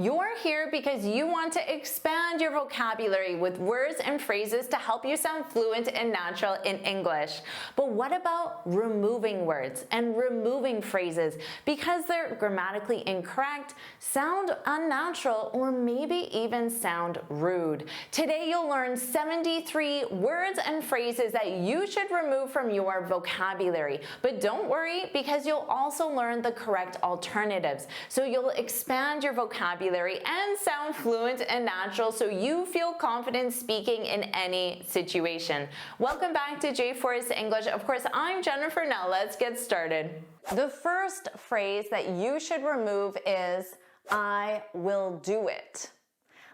You're here because you want to expand your vocabulary with words and phrases to help you sound fluent and natural in English. But what about removing words and removing phrases because they're grammatically incorrect, sound unnatural, or maybe even sound rude? Today you'll learn 73 words and phrases that you should remove from your vocabulary. But don't worry, because you'll also learn the correct alternatives. So you'll expand your vocabulary and sound fluent and natural so you feel confident speaking in any situation. Welcome back to JForrest English. Of course, I'm Jennifer. Now let's get started. The first phrase that you should remove is, I will do it.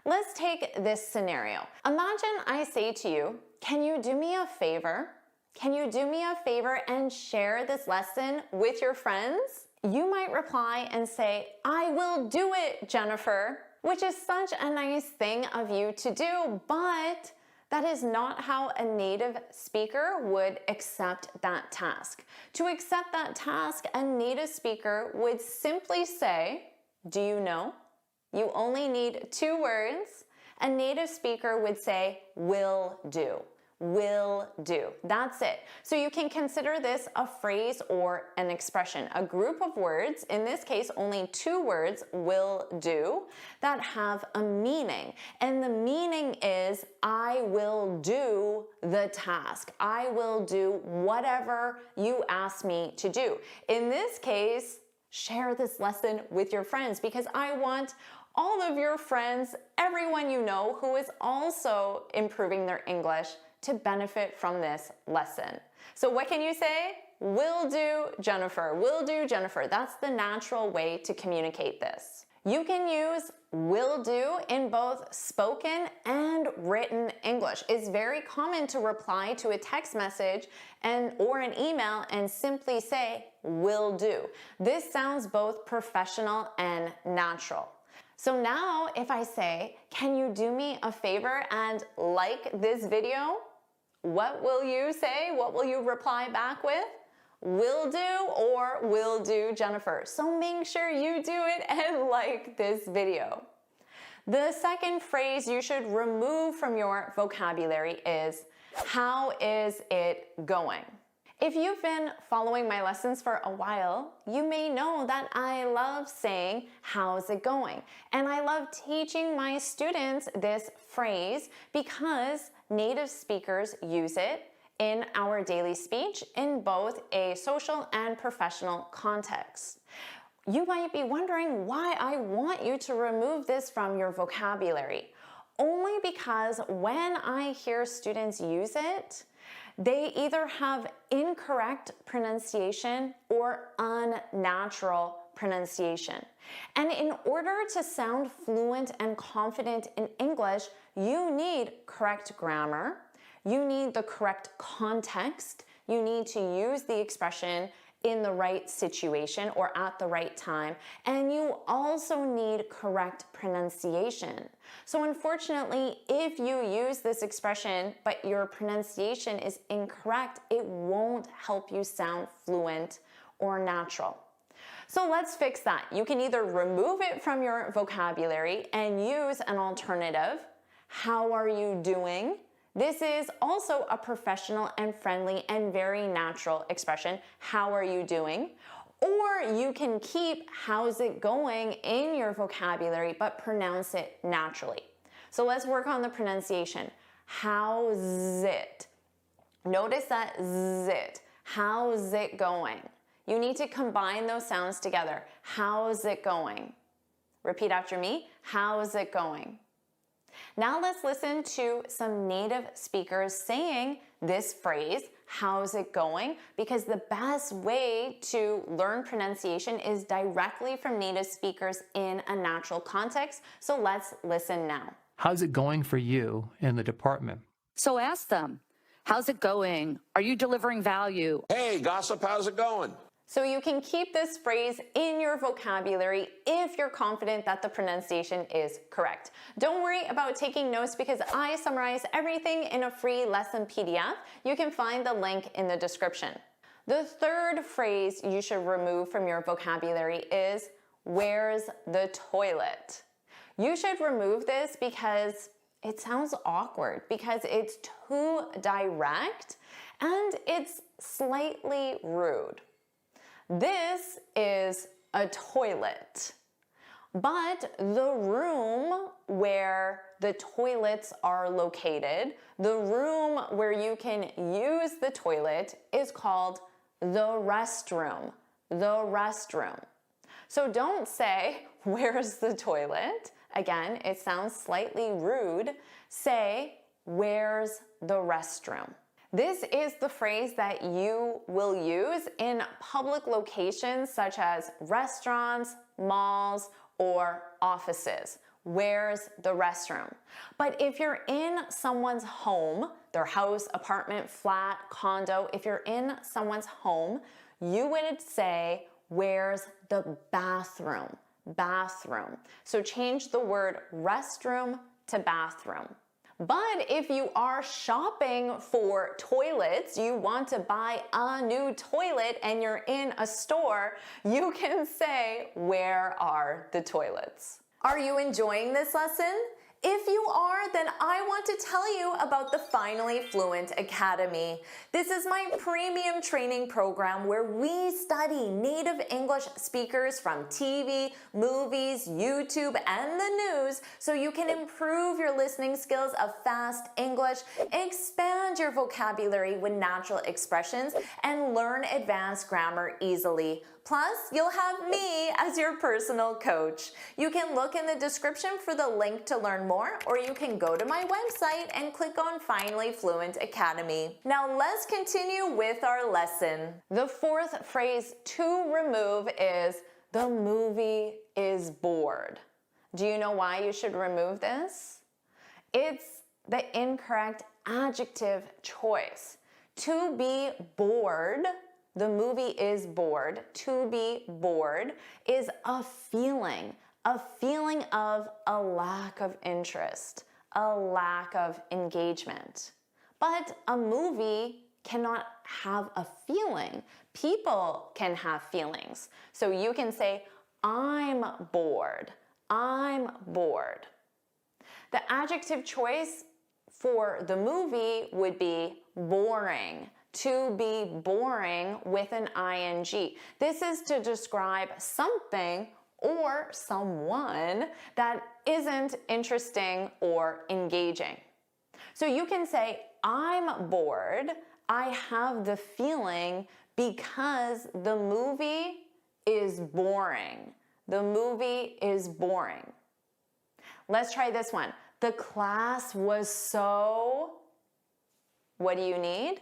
Let's take this scenario. Imagine I say to you, can you do me a favor? Can you do me a favor and share this lesson with your friends? You might reply and say, I will do it, Jennifer, which is such a nice thing of you to do, but that is not how a native speaker would accept that task. To accept that task, a native speaker would simply say, do you know? You only need 2 words. A native speaker would say, will do. Will do. That's it. So you can consider this a phrase or an expression, a group of words, in this case only 2 words, will do, that have a meaning. And the meaning is, I will do the task. I will do whatever you ask me to do. In this case, share this lesson with your friends, because I want all of your friends, everyone you know who is also improving their English, to benefit from this lesson. So what can you say? Will do, Jennifer. Will do, Jennifer. That's the natural way to communicate this. You can use will do in both spoken and written English. It's very common to reply to a text message or an email and simply say will do. This sounds both professional and natural. So now if I say, can you do me a favor and like this video? What will you say? What will you reply back with? Will do or will do, Jennifer. So make sure you do it and like this video. The second phrase you should remove from your vocabulary is, how is it going? If you've been following my lessons for a while, you may know that I love saying, how's it going? And I love teaching my students this phrase because native speakers use it in our daily speech in both a social and professional context. You might be wondering why I want you to remove this from your vocabulary. Only because when I hear students use it, they either have incorrect pronunciation or unnatural pronunciation. And in order to sound fluent and confident in English, you need correct grammar, you need the correct context, you need to use the expression in the right situation or at the right time, and you also need correct pronunciation. So unfortunately, if you use this expression but your pronunciation is incorrect, it won't help you sound fluent or natural. So let's fix that. You can either remove it from your vocabulary and use an alternative. How are you doing? This is also a professional and friendly and very natural expression. How are you doing? Or you can keep how's it going in your vocabulary but pronounce it naturally. So let's work on the pronunciation. How's it? Notice that zit. How's it going? You need to combine those sounds together. How's it going? Repeat after me. How's it going? Now let's listen to some native speakers saying this phrase, how's it going? Because the best way to learn pronunciation is directly from native speakers in a natural context. So let's listen now. How's it going for you in the department? So ask them, how's it going? Are you delivering value? Hey, gossip, how's it going? So you can keep this phrase in your vocabulary if you're confident that the pronunciation is correct. Don't worry about taking notes because I summarize everything in a free lesson PDF. You can find the link in the description. The third phrase you should remove from your vocabulary is, where's the toilet? You should remove this because it sounds awkward, because it's too direct and it's slightly rude. This is a toilet, but the room where the toilets are located, the room where you can use the toilet is called the restroom. The restroom. So don't say, where's the toilet? Again, it sounds slightly rude. Say, where's the restroom? This is the phrase that you will use in public locations such as restaurants, malls, or offices. Where's the restroom? But if you're in someone's home, their house, apartment, flat, condo, if you're in someone's home, you would say, where's the bathroom? Bathroom. So change the word restroom to bathroom. But if you are shopping for toilets, you want to buy a new toilet and you're in a store, you can say, where are the toilets? Are you enjoying this lesson? If you are, then I want to tell you about the Finally Fluent Academy. This is my premium training program where we study native English speakers from TV, movies, YouTube, and the news so you can improve your listening skills of fast English, expand your vocabulary with natural expressions, and learn advanced grammar easily. Plus, you'll have me as your personal coach. You can look in the description for the link to learn more, or you can go to my website and click on Finally Fluent Academy. Now let's continue with our lesson. The fourth phrase to remove is, the movie is bored. Do you know why you should remove this? It's the incorrect adjective choice. To be bored, the movie is bored. To be bored is a feeling of a lack of interest, a lack of engagement. But a movie cannot have a feeling. People can have feelings. So you can say, I'm bored. I'm bored. The adjective choice for the movie would be boring. To be boring with an ing. This is to describe something or someone that isn't interesting or engaging. So you can say, I'm bored. I have the feeling because the movie is boring. The movie is boring. Let's try this one. The class was so... What do you need?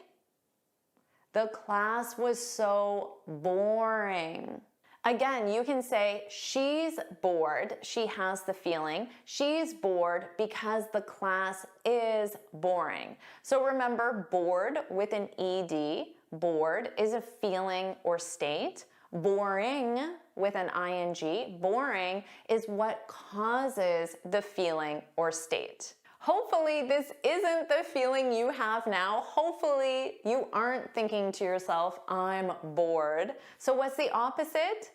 The class was so boring. Again, you can say she's bored. She has the feeling. She's bored because the class is boring. So remember, bored with an ed. Bored is a feeling or state. Boring with an ing. Boring is what causes the feeling or state. Hopefully this isn't the feeling you have now. Hopefully you aren't thinking to yourself, I'm bored. So what's the opposite?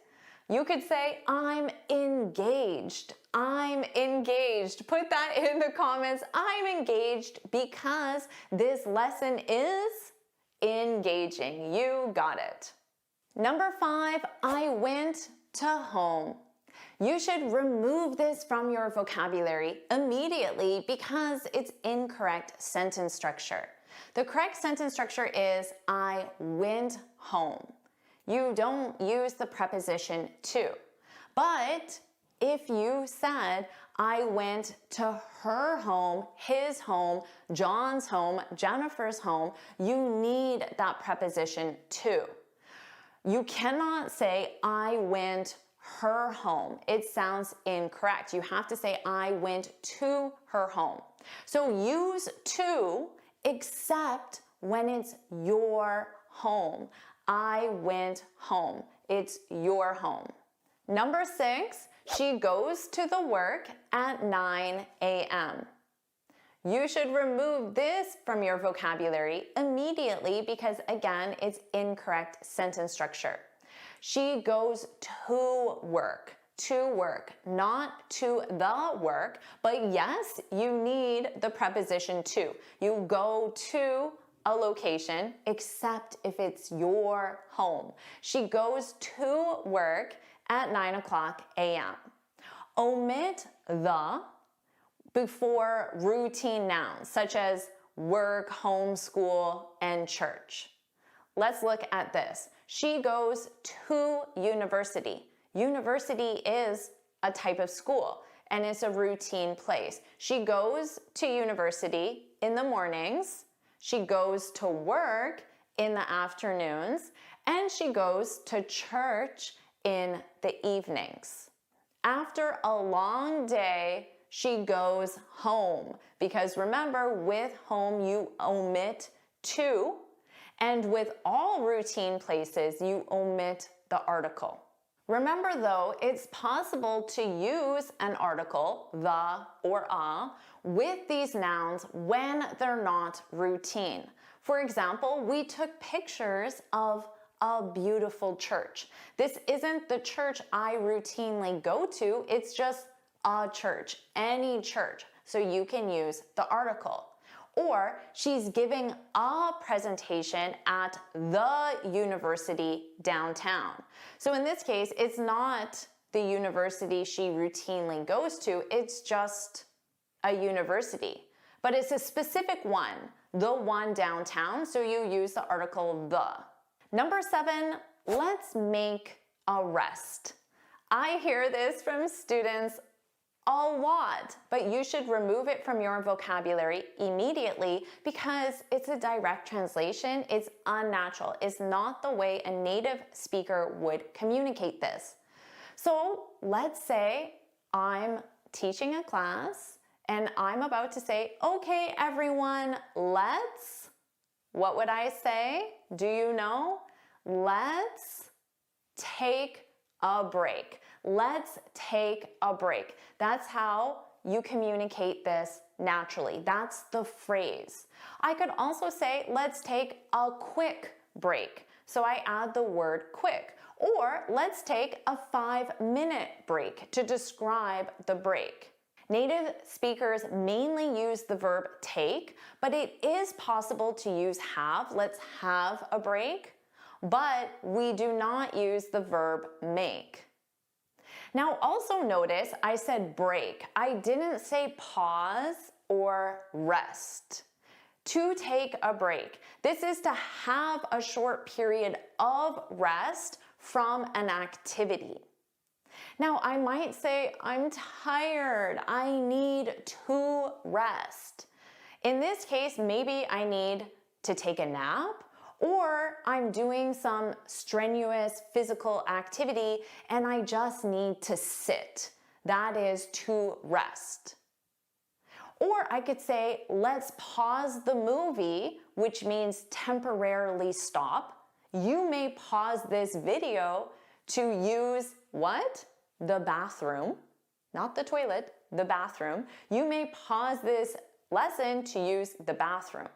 You could say, I'm engaged. I'm engaged. Put that in the comments. I'm engaged because this lesson is engaging. You got it. Number 5, I went to home. You should remove this from your vocabulary immediately because it's incorrect sentence structure. The correct sentence structure is, I went home. You don't use the preposition to. But if you said, I went to her home, his home, John's home, Jennifer's home, you need that preposition to. You cannot say, I went her home. It sounds incorrect. You have to say, I went to her home. So use to except when it's your home. I went home. It's your home. Number 6, she goes to the work at 9 a.m. You should remove this from your vocabulary immediately because, again, it's incorrect sentence structure. She goes to work. to work, not to the work, but yes, you need the preposition to. You go to a location, except if it's your home. She goes to work at 9 a.m. Omit the before routine nouns, such as work, home, school, and church. Let's look at this. She goes to university. University is a type of school, and it's a routine place. She goes to university in the mornings, she goes to work in the afternoons, and she goes to church in the evenings. After a long day, she goes home, because remember, with home you omit to, and with all routine places you omit the article. Remember though, it's possible to use an article, the or a, with these nouns when they're not routine. For example, we took pictures of a beautiful church. This isn't the church I routinely go to, it's just a church, any church. So you can use the article. Or she's giving a presentation at the university downtown. So in this case, it's not the university she routinely goes to, it's just a university. But it's a specific one, the one downtown, so you use the article the. Number 7, let's make a rest. I hear this from students a lot, but you should remove it from your vocabulary immediately because it's a direct translation. It's unnatural. It's not the way a native speaker would communicate this. So let's say I'm teaching a class and I'm about to say, okay, everyone, let's, what would I say? Do you know? Let's take a break. Let's take a break. That's how you communicate this naturally. That's the phrase. I could also say, let's take a quick break. So I add the word quick. Or let's take a 5-minute break to describe the break. Native speakers mainly use the verb take, but it is possible to use have. Let's have a break. But we do not use the verb make. Now also notice I said break. I didn't say pause or rest. To take a break. This is to have a short period of rest from an activity. Now I might say, I'm tired, I need to rest. In this case, maybe I need to take a nap, or I'm doing some strenuous physical activity and I just need to sit. That is to rest. Or I could say, let's pause the movie, which means temporarily stop. You may pause this video to use what? The bathroom, not the toilet, the bathroom. You may pause this lesson to use the bathroom.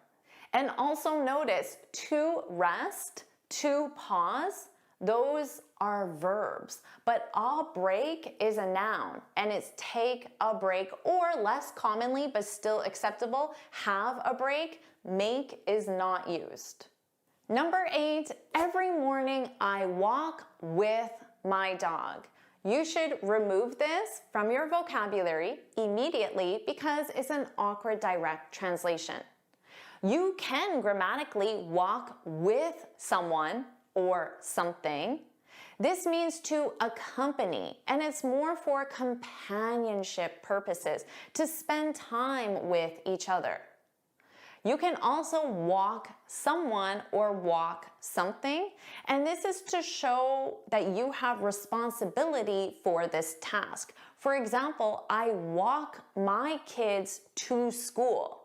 And also notice, to rest, to pause, those are verbs. But a break is a noun, and it's take a break, or less commonly, but still acceptable, have a break. Make is not used. Number 8, every morning I walk with my dog. You should remove this from your vocabulary immediately because it's an awkward direct translation. You can grammatically walk with someone or something. This means to accompany, and it's more for companionship purposes, to spend time with each other. You can also walk someone or walk something, and this is to show that you have responsibility for this task. For example, I walk my kids to school.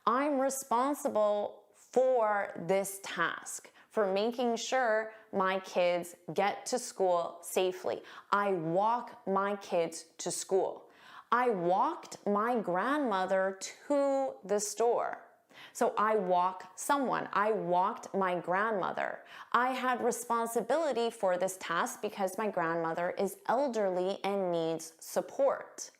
I'm responsible for this task, for making sure my kids get to school safely. I walk my kids to school. I walked my grandmother to the store. So I walk someone. I walked my grandmother. I had responsibility for this task because my grandmother is elderly and needs support.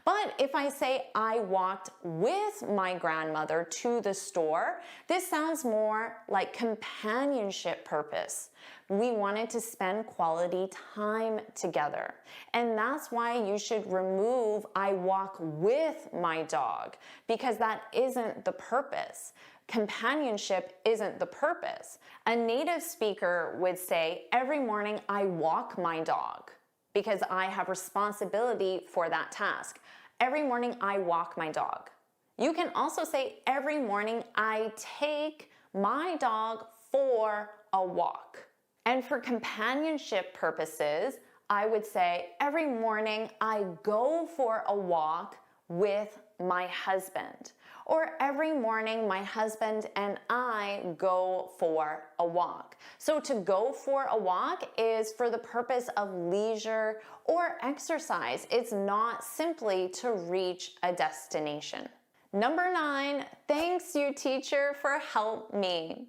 But if I say I walked with my grandmother to the store, this sounds more like companionship purpose. We wanted to spend quality time together. And that's why you should remove I walk with my dog, because that isn't the purpose. Companionship isn't the purpose. A native speaker would say, every morning I walk my dog, because I have responsibility for that task. Every morning I walk my dog. You can also say, every morning I take my dog for a walk. And for companionship purposes, I would say, every morning I go for a walk with my husband. Or every morning my husband and I go for a walk. So to go for a walk is for the purpose of leisure or exercise. It's not simply to reach a destination. Number 9, thanks you teacher for help me.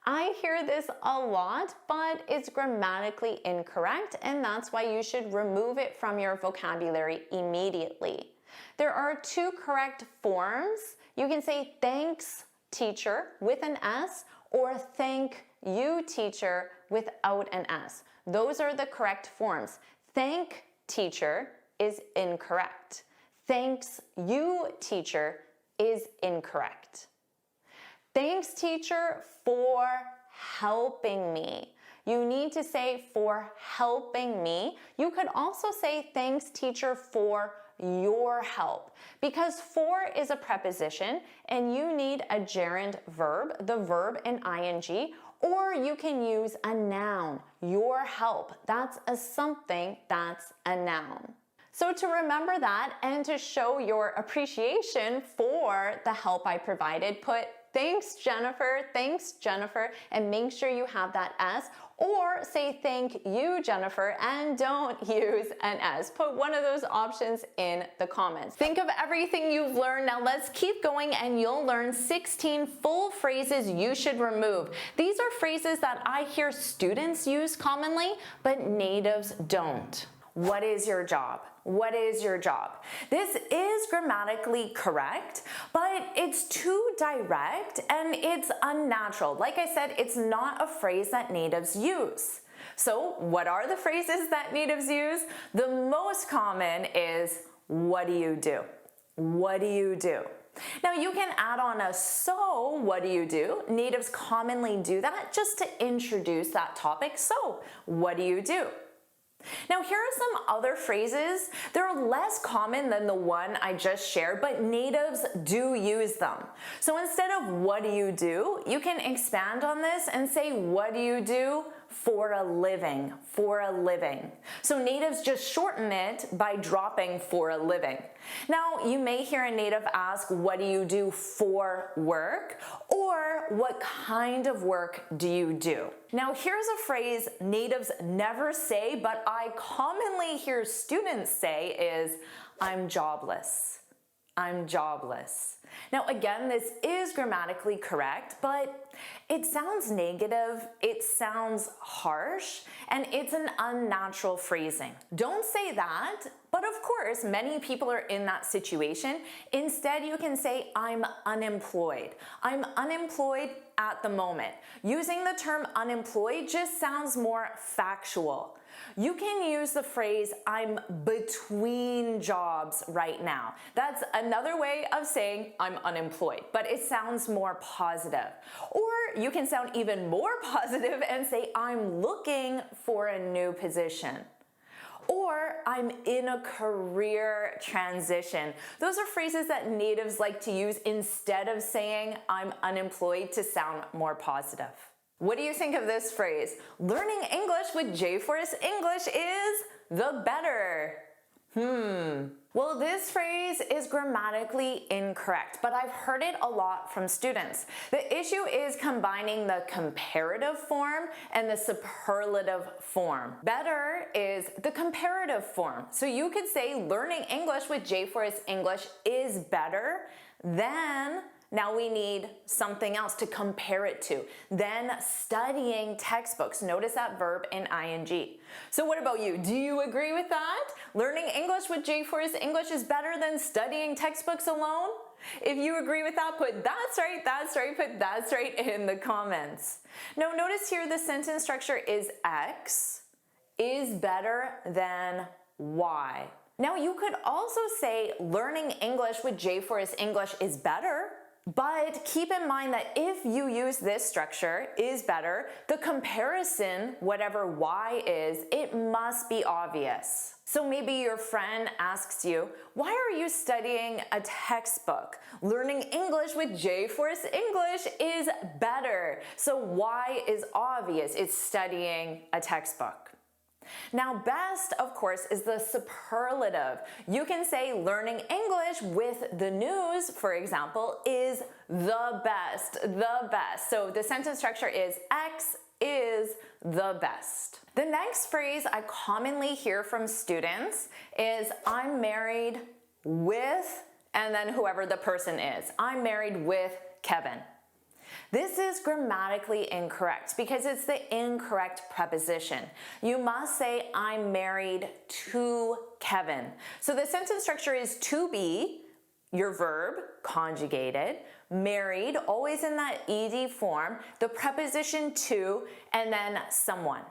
I hear this a lot, but it's grammatically incorrect, and that's why you should remove it from your vocabulary immediately. There are 2 correct forms. You can say thanks teacher with an S or thank you teacher without an S. Those are the correct forms. Thank teacher is incorrect. Thanks you teacher is incorrect. Thanks teacher for helping me. You need to say for helping me. You could also say thanks teacher for your help, because for is a preposition and you need a gerund verb, the verb in ing, or you can use a noun, your help. That's a something, that's a noun. So to remember that and to show your appreciation for the help I provided, put thanks Jennifer, and make sure you have that S, or say thank you Jennifer and don't use an S. Put one of those options in the comments. Think of everything you've learned. Now let's keep going and you'll learn 16 full phrases you should remove. These are phrases that I hear students use commonly, but natives don't. What is your job? What is your job? This is grammatically correct, but it's too direct and it's unnatural. Like I said, it's not a phrase that natives use. So what are the phrases that natives use? The most common is, what do you do? What do you do? Now you can add on a so, what do you do? Natives commonly do that just to introduce that topic. So, what do you do? Now here are some other phrases. They're less common than the one I just shared, but natives do use them. So instead of what do, you can expand on this and say, what do you do for a living, for a living. So natives just shorten it by dropping for a living. Now you may hear a native ask, what do you do for work? Or what kind of work do you do? Now here's a phrase natives never say, but I commonly hear students say is, I'm jobless. I'm jobless. Now again, this is grammatically correct, but it sounds negative, it sounds harsh, and it's an unnatural phrasing. Don't say that, but of course, many people are in that situation. Instead, you can say, I'm unemployed. I'm unemployed at the moment. Using the term unemployed just sounds more factual. You can use the phrase, I'm between jobs right now. That's another way of saying I'm unemployed, but it sounds more positive. Or you can sound even more positive and say, I'm looking for a new position. Or I'm in a career transition. Those are phrases that natives like to use instead of saying I'm unemployed to sound more positive. What do you think of this phrase? Learning English with JForrest English is the better. Well, this phrase is grammatically incorrect, but I've heard it a lot from students. The issue is combining the comparative form and the superlative form. Better is the comparative form. So you could say learning English with JForrest English is better than Now we need something else to compare it to. Then studying textbooks. Notice that verb in ing. So what about you? Do you agree with that? Learning English with JForrest English is better than studying textbooks alone? If you agree with that, put that's right, put that's right in the comments. Now notice here the sentence structure is X is better than Y. Now you could also say learning English with JForrest English is better. But keep in mind that if you use this structure, is better, the comparison, whatever Y is, it must be obvious. So maybe your friend asks you, why are you studying a textbook? Learning English with JForrest English is better. So Y is obvious, it's studying a textbook. Now, best, of course, is the superlative. You can say learning English with the news, for example, is the best, the best. So the sentence structure is X is the best. The next phrase I commonly hear from students is I'm married with, and then whoever the person is. I'm married with Kevin. This is grammatically incorrect because it's the incorrect preposition. You must say, I'm married to Kevin. So the sentence structure is to be, your verb, conjugated, married, always in that ed form, the preposition to, and then someone.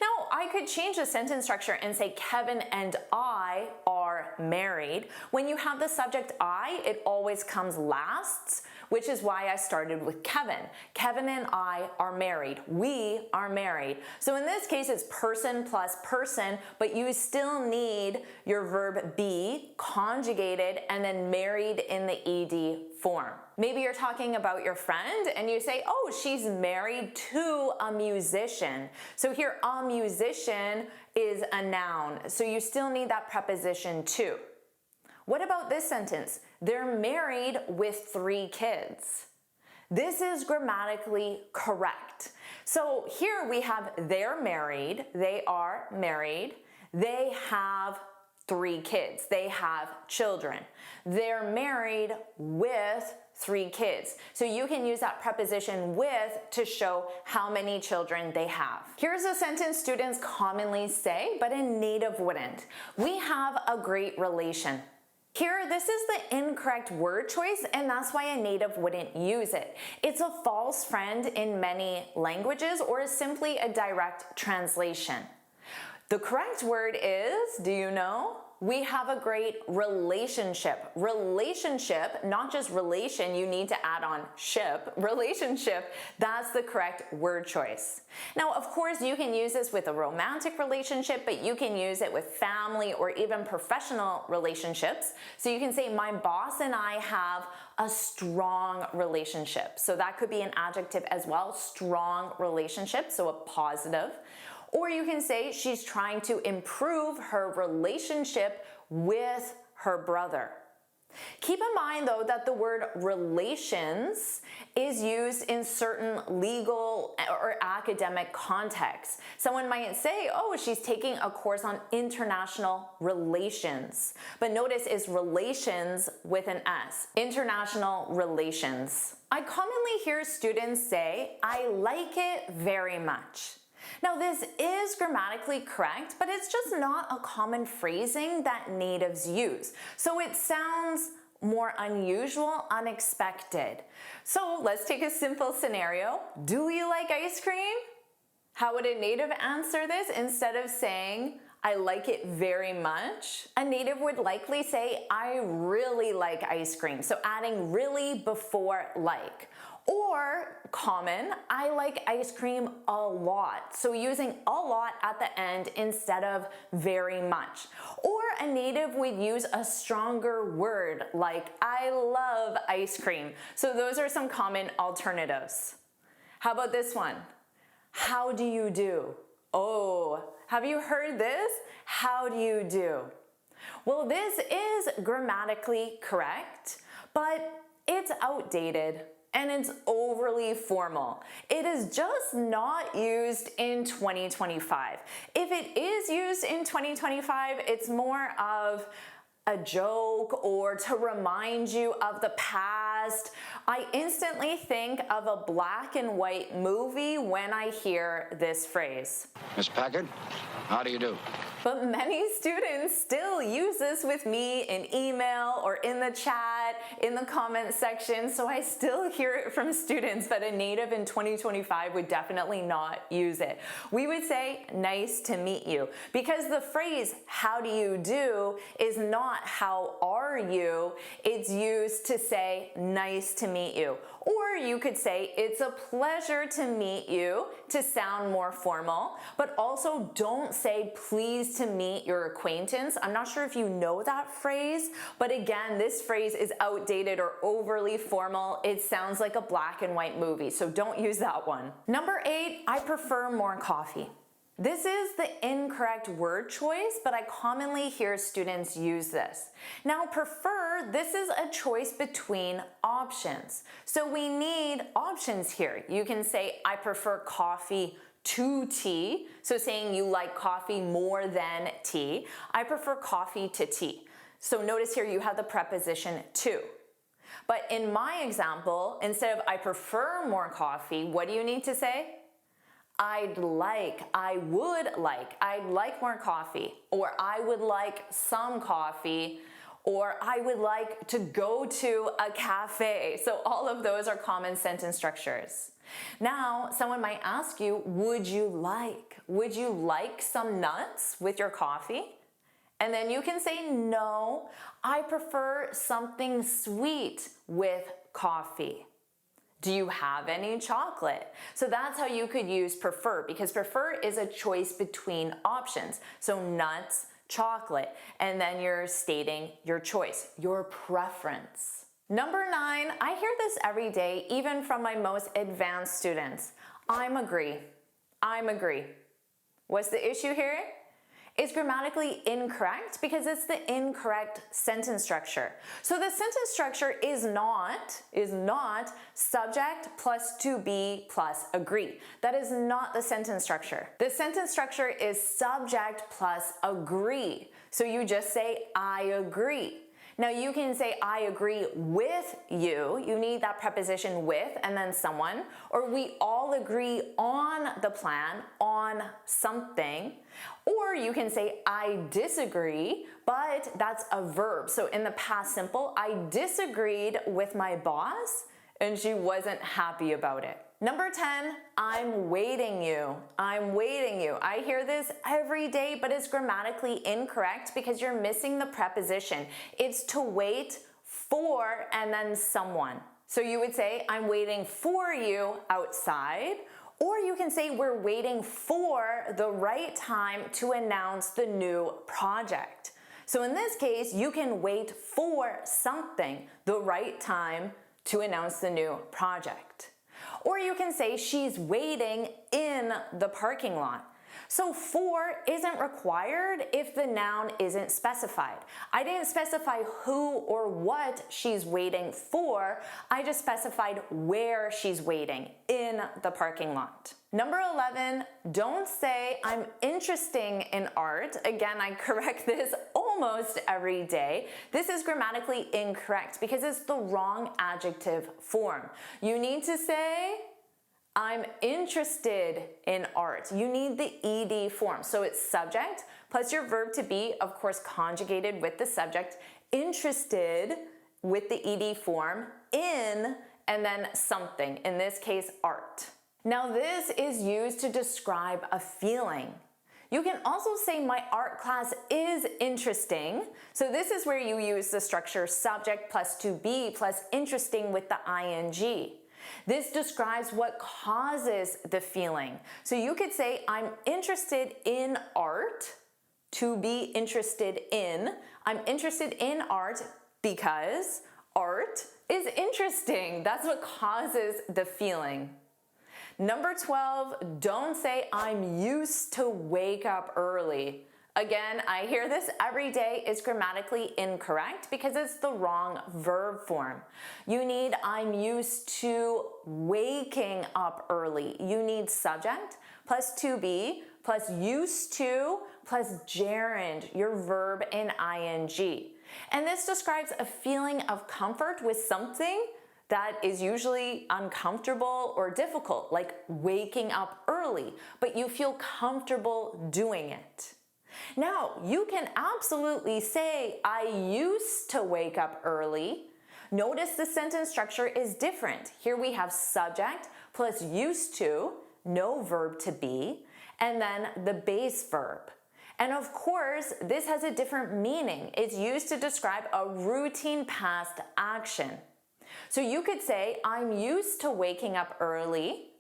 Now, I could change the sentence structure and say Kevin and I are married. When you have the subject I, it always comes last, which is why I started with Kevin. Kevin and I are married. We are married. So in this case, it's person plus person, but you still need your verb be conjugated and then married in the ed form. Maybe you're talking about your friend and you say, oh, she's married to a musician. So here, a musician is a noun. So you still need that preposition to. What about this sentence? They're married with 3 kids. This is grammatically correct. So here we have they're married, they are married, they have 3 kids, they have children. They're married with 3 kids. So you can use that preposition with to show how many children they have. Here's a sentence students commonly say, but a native wouldn't. We have a great relation. Here, this is the incorrect word choice, and that's why a native wouldn't use it. It's a false friend in many languages or is simply a direct translation. The correct word is, do you know? We have a great relationship. Relationship, not just relation, you need to add on ship. Relationship, that's the correct word choice. Now, of course, you can use this with a romantic relationship, but you can use it with family or even professional relationships. So you can say, my boss and I have a strong relationship. So that could be an adjective as well, strong relationship, so a positive. Or you can say she's trying to improve her relationship with her brother. Keep in mind though that the word relations is used in certain legal or academic contexts. Someone might say, oh, she's taking a course on international relations. But notice it's relations with an S, international relations. I commonly hear students say, I like it very much. Now this is grammatically correct, but it's just not a common phrasing that natives use. So it sounds more unusual, unexpected. So let's take a simple scenario. Do you like ice cream? How would a native answer this instead of saying, I like it very much? A native would likely say, I really like ice cream. So adding really before like. Or common, I like ice cream a lot. So using a lot at the end instead of very much. Or a native would use a stronger word like I love ice cream. So those are some common alternatives. How about this one? How do you do? Oh, have you heard this? How do you do? Well, this is grammatically correct, but it's outdated. And it's overly formal. It is just not used in 2025. If it is used in 2025, it's more of a joke or to remind you of the past Forrest. I instantly think of a black and white movie when I hear this phrase. Miss Packard, how do you do? But many students still use this with me in email or in the chat, in the comment section, so I still hear it from students, but a native in 2025 would definitely not use it. We would say, nice to meet you, because the phrase, how do you do, is not how are you, it's used to say, nice to meet you. Or you could say, it's a pleasure to meet you, to sound more formal, but also don't say, pleased to meet your acquaintance. I'm not sure if you know that phrase, but again, this phrase is outdated or overly formal. It sounds like a black and white movie, so don't use that one. Number 8, I prefer more coffee. This is the incorrect word choice, but I commonly hear students use this. Now, prefer, this is a choice between options. So we need options here. You can say, I prefer coffee to tea. So saying you like coffee more than tea. I prefer coffee to tea. So notice here you have the preposition to. But in my example, instead of I prefer more coffee, what do you need to say? I'd like, I would like, I'd like more coffee, or I would like some coffee, or I would like to go to a cafe. So all of those are common sentence structures. Now, someone might ask you, would you like some nuts with your coffee? And then you can say, no, I prefer something sweet with coffee. Do you have any chocolate? So that's how you could use prefer, because prefer is a choice between options. So nuts, chocolate, and then you're stating your choice, your preference. Number 9, I hear this every day, even from my most advanced students. I'm agree. What's the issue here? It's grammatically incorrect because it's the incorrect sentence structure. So the sentence structure is not subject plus to be plus agree. That is not the sentence structure. The sentence structure is subject plus agree. So you just say, I agree. Now you can say, I agree with you. You need that preposition with and then someone, or we all agree on the plan, on something. Or you can say, I disagree, but that's a verb. So in the past simple, I disagreed with my boss and she wasn't happy about it. Number 10, I'm waiting you. I hear this every day, but it's grammatically incorrect because you're missing the preposition. It's to wait for and then someone. So you would say, I'm waiting for you outside, or you can say, we're waiting for the right time to announce the new project. So in this case, you can wait for something, the right time to announce the new project. Or you can say she's waiting in the parking lot. So for isn't required if the noun isn't specified. I didn't specify who or what she's waiting for. I just specified where she's waiting, in the parking lot. Number 11, don't say I'm interested in art. Again, I correct this almost every day. This is grammatically incorrect because it's the wrong adjective form. You need to say I'm interested in art. You need the ed form. So it's subject plus your verb to be, of course, conjugated with the subject, interested with the ed form, in, and then something, in this case, art. Now this is used to describe a feeling. You can also say my art class is interesting. So this is where you use the structure subject plus to be plus interesting with the ing. This describes what causes the feeling. So you could say, I'm interested in art, to be interested in. I'm interested in art because art is interesting. That's what causes the feeling. Number 12, don't say I'm used to wake up early. Again, I hear this every day. It's grammatically incorrect because it's the wrong verb form. You need I'm used to waking up early. You need subject plus to be plus used to plus gerund, your verb in ing. And this describes a feeling of comfort with something that is usually uncomfortable or difficult, like waking up early, but you feel comfortable doing it. Now, you can absolutely say, I used to wake up early. Notice the sentence structure is different. Here we have subject plus used to, no verb to be, and then the base verb. And of course, this has a different meaning. It's used to describe a routine past action. So you could say, I'm used to waking up early.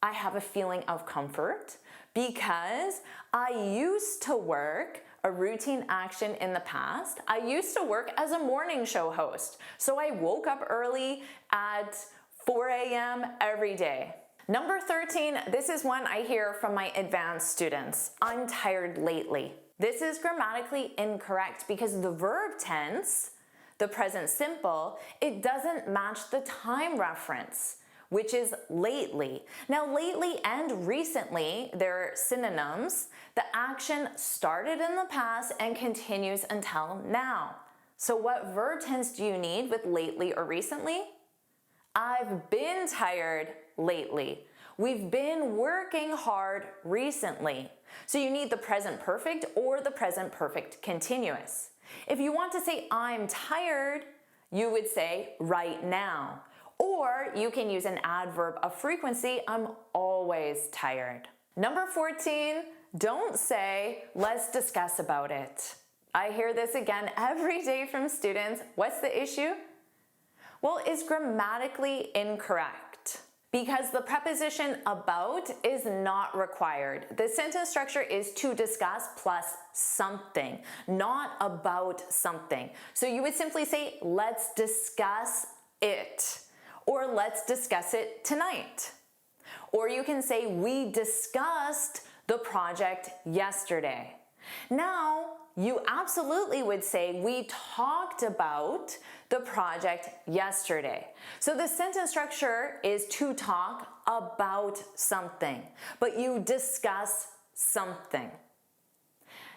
I have a feeling of comfort because I used to work a routine action in the past. I used to work as a morning show host. So I woke up early at 4 a.m. every day. Number 13, this is one I hear from my advanced students. I'm tired lately. This is grammatically incorrect because the verb tense, the present simple, it doesn't match the time reference, which is lately. Now, lately and recently, they're synonyms. The action started in the past and continues until now. So what verb tense do you need with lately or recently? I've been tired lately. We've been working hard recently. So you need the present perfect or the present perfect continuous. If you want to say I'm tired, you would say right now. Or you can use an adverb of frequency, I'm always tired. Number 14, don't say let's discuss about it. I hear this again every day from students. What's the issue? Well, it's grammatically incorrect because the preposition about is not required. The sentence structure is to discuss plus something, not about something. So you would simply say, let's discuss it, or let's discuss it tonight. Or you can say, we discussed the project yesterday. Now, you absolutely would say, we talked about the project yesterday. So the sentence structure is to talk about something, but you discuss something.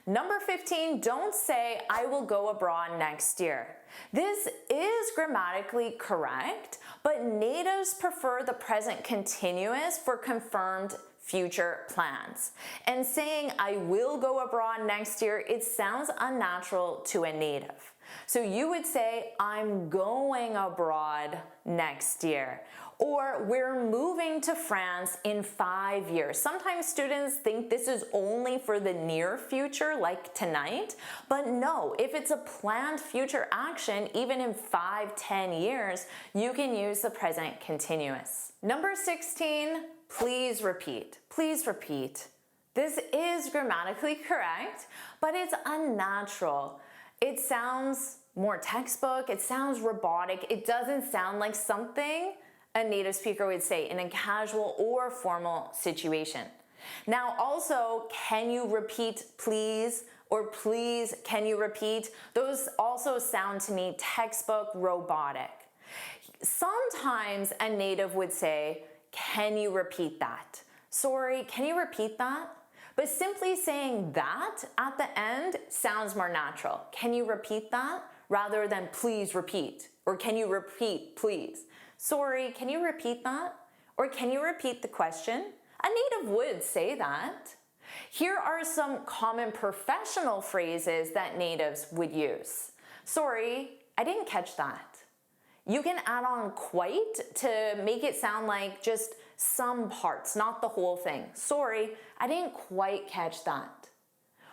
Number 15, don't say, I will go abroad next year. This is grammatically correct, but natives prefer the present continuous for confirmed future plans. And saying, I will go abroad next year, it sounds unnatural to a native. So you would say, I'm going abroad next year. Or we're moving to France in 5 years. Sometimes students think this is only for the near future, like tonight, but no, if it's a planned future action, even in 5-10 years, you can use the present continuous. Number 16, please repeat. Please repeat. This is grammatically correct, but it's unnatural. It sounds more textbook, it sounds robotic, it doesn't sound like something a native speaker would say in a casual or formal situation. Now also, can you repeat please, or please can you repeat? Those also sound to me textbook robotic. Sometimes a native would say, can you repeat that? Sorry, can you repeat that? But simply saying that at the end sounds more natural. Can you repeat that? Rather than please repeat, or can you repeat please? Sorry, can you repeat that? Or can you repeat the question? A native would say that. Here are some common professional phrases that natives would use. Sorry, I didn't catch that. You can add on quite to make it sound like just some parts, not the whole thing. Sorry, I didn't quite catch that.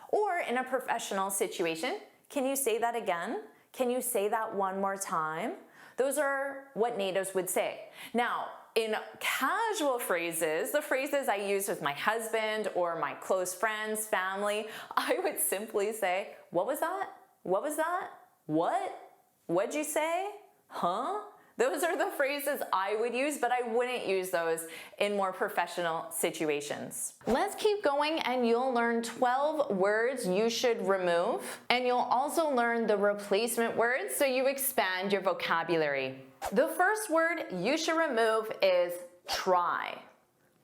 Or in a professional situation, can you say that again? Can you say that one more time? Those are what natives would say. Now, in casual phrases, the phrases I use with my husband or my close friends, family, I would simply say, what was that? What was that? What? What'd you say? Huh? Those are the phrases I would use, but I wouldn't use those in more professional situations. Let's keep going and you'll learn 12 words you should remove. And you'll also learn the replacement words so you expand your vocabulary. The first word you should remove is try.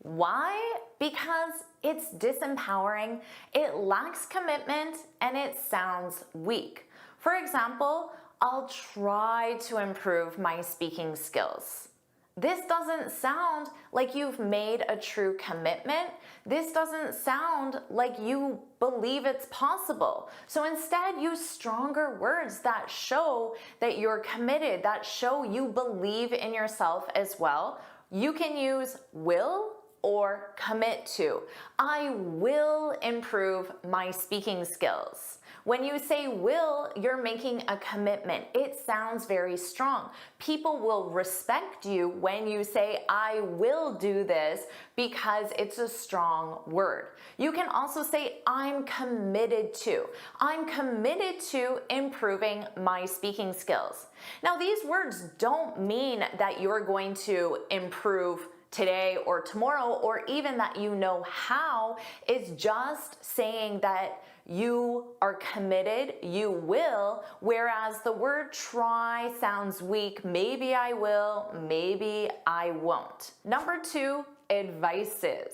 Why? Because it's disempowering, it lacks commitment, and it sounds weak. For example, I'll try to improve my speaking skills. This doesn't sound like you've made a true commitment. This doesn't sound like you believe it's possible. So instead, use stronger words that show that you're committed, that show you believe in yourself as well. You can use will or commit to. I will improve my speaking skills. When you say will, you're making a commitment. It sounds very strong. People will respect you when you say, I will do this, because it's a strong word. You can also say, I'm committed to. I'm committed to improving my speaking skills. Now, these words don't mean that you're going to improve today or tomorrow, or even that you know how. It's just saying that you are committed, you will, whereas the word try sounds weak. Maybe I will, maybe I won't. Number 2, advices.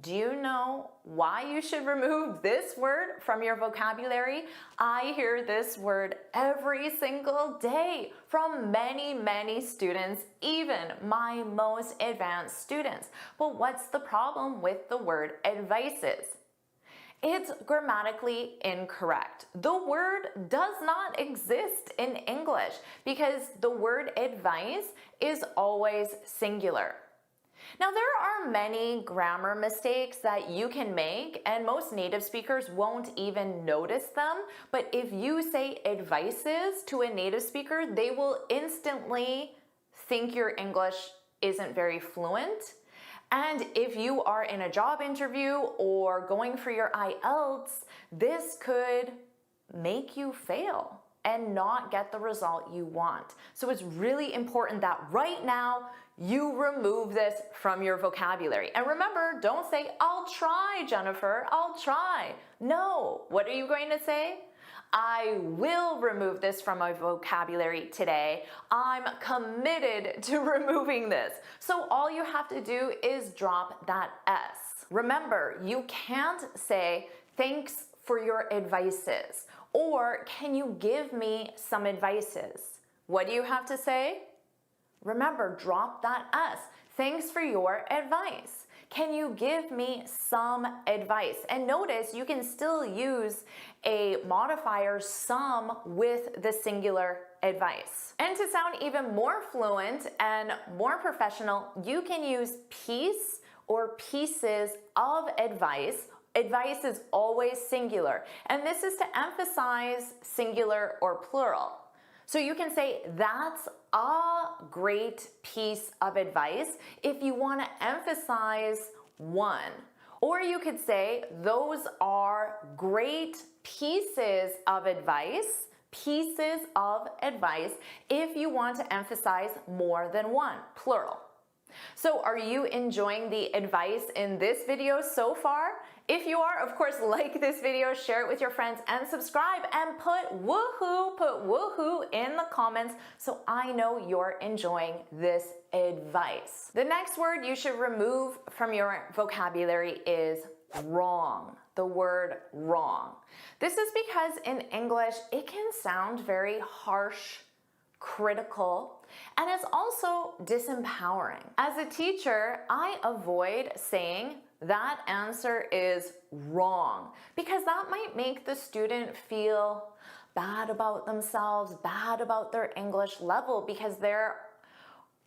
Do you know why you should remove this word from your vocabulary? I hear this word every single day from many, many students, even my most advanced students. But what's the problem with the word advices? It's grammatically incorrect. The word does not exist in English because the word advice is always singular. Now, there are many grammar mistakes that you can make, and most native speakers won't even notice them. But if you say advices to a native speaker, they will instantly think your English isn't very fluent. And if you are in a job interview or going for your IELTS, this could make you fail and not get the result you want. So it's really important that right now you remove this from your vocabulary. And remember, don't say, I'll try, Jennifer, I'll try. No, what are you going to say? I will remove this from my vocabulary today. I'm committed to removing this. So all you have to do is drop that S. Remember, you can't say, thanks for your advices, or can you give me some advices? What do you have to say? Remember, drop that S. Thanks for your advice. Can you give me some advice? And notice you can still use a modifier some with the singular advice. And to sound even more fluent and more professional, you can use piece or pieces of advice. Advice is always singular, and this is to emphasize singular or plural. So you can say, that's a great piece of advice if you want to emphasize one. Or you could say, those are great pieces of advice if you want to emphasize more than one, plural. So are you enjoying the advice in this video so far? If you are, of course, like this video, share it with your friends, and subscribe, and put woohoo in the comments so I know you're enjoying this advice. The next word you should remove from your vocabulary is wrong. The word wrong. This is because in English, it can sound very harsh, critical, and it's also disempowering. As a teacher, I avoid saying that answer is wrong, because that might make the student feel bad about themselves, bad about their English level, because there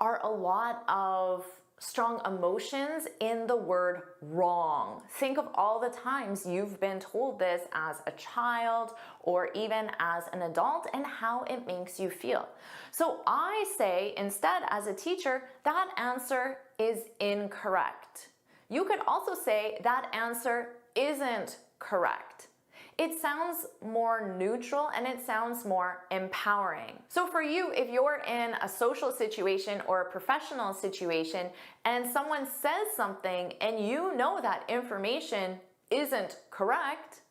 are a lot of strong emotions in the word wrong. Think of all the times you've been told this as a child or even as an adult and how it makes you feel. So I say instead, as a teacher, that answer is incorrect. You could also say that answer isn't correct. It sounds more neutral and it sounds more empowering. So for you, if you're in a social situation or a professional situation and someone says something and you know that information isn't correct,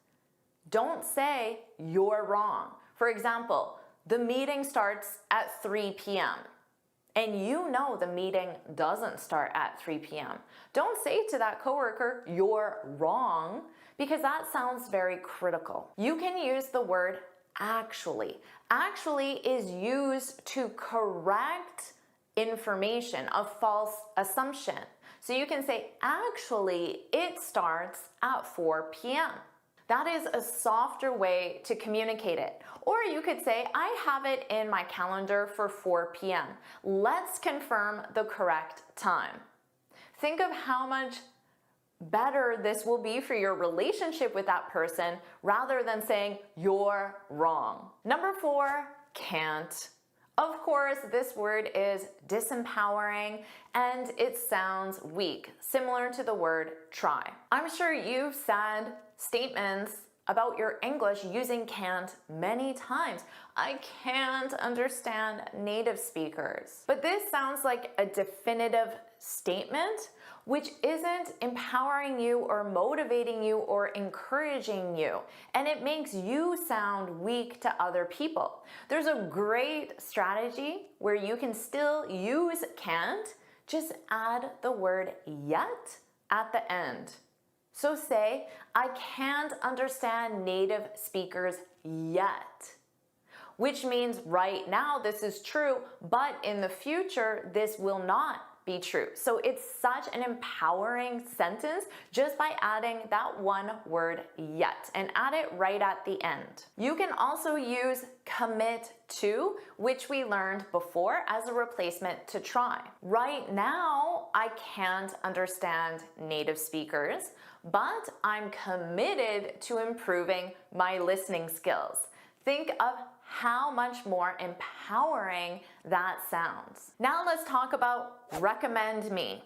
don't say you're wrong. For example, the meeting starts at 3 p.m. and you know the meeting doesn't start at 3 p.m. Don't say to that coworker, you're wrong, because that sounds very critical. You can use the word actually. Actually is used to correct information, a false assumption. So you can say, actually, it starts at 4 p.m. That is a softer way to communicate it. Or you could say, I have it in my calendar for 4 p.m. Let's confirm the correct time. Think of how much better this will be for your relationship with that person rather than saying, you're wrong. Number 4, can't. Of course, this word is disempowering and it sounds weak, similar to the word try. I'm sure you've said statements about your English using can't many times. I can't understand native speakers. But this sounds like a definitive statement, which isn't empowering you or motivating you or encouraging you. And it makes you sound weak to other people. There's a great strategy where you can still use can't, just add the word yet at the end. So say, I can't understand native speakers yet, which means right now this is true, but in the future this will not be true. So it's such an empowering sentence just by adding that one word yet, and add it right at the end. You can also use commit to, which we learned before, as a replacement to try. Right now, I can't understand native speakers, but I'm committed to improving my listening skills. Think of how much more empowering that sounds. Now let's talk about recommend me.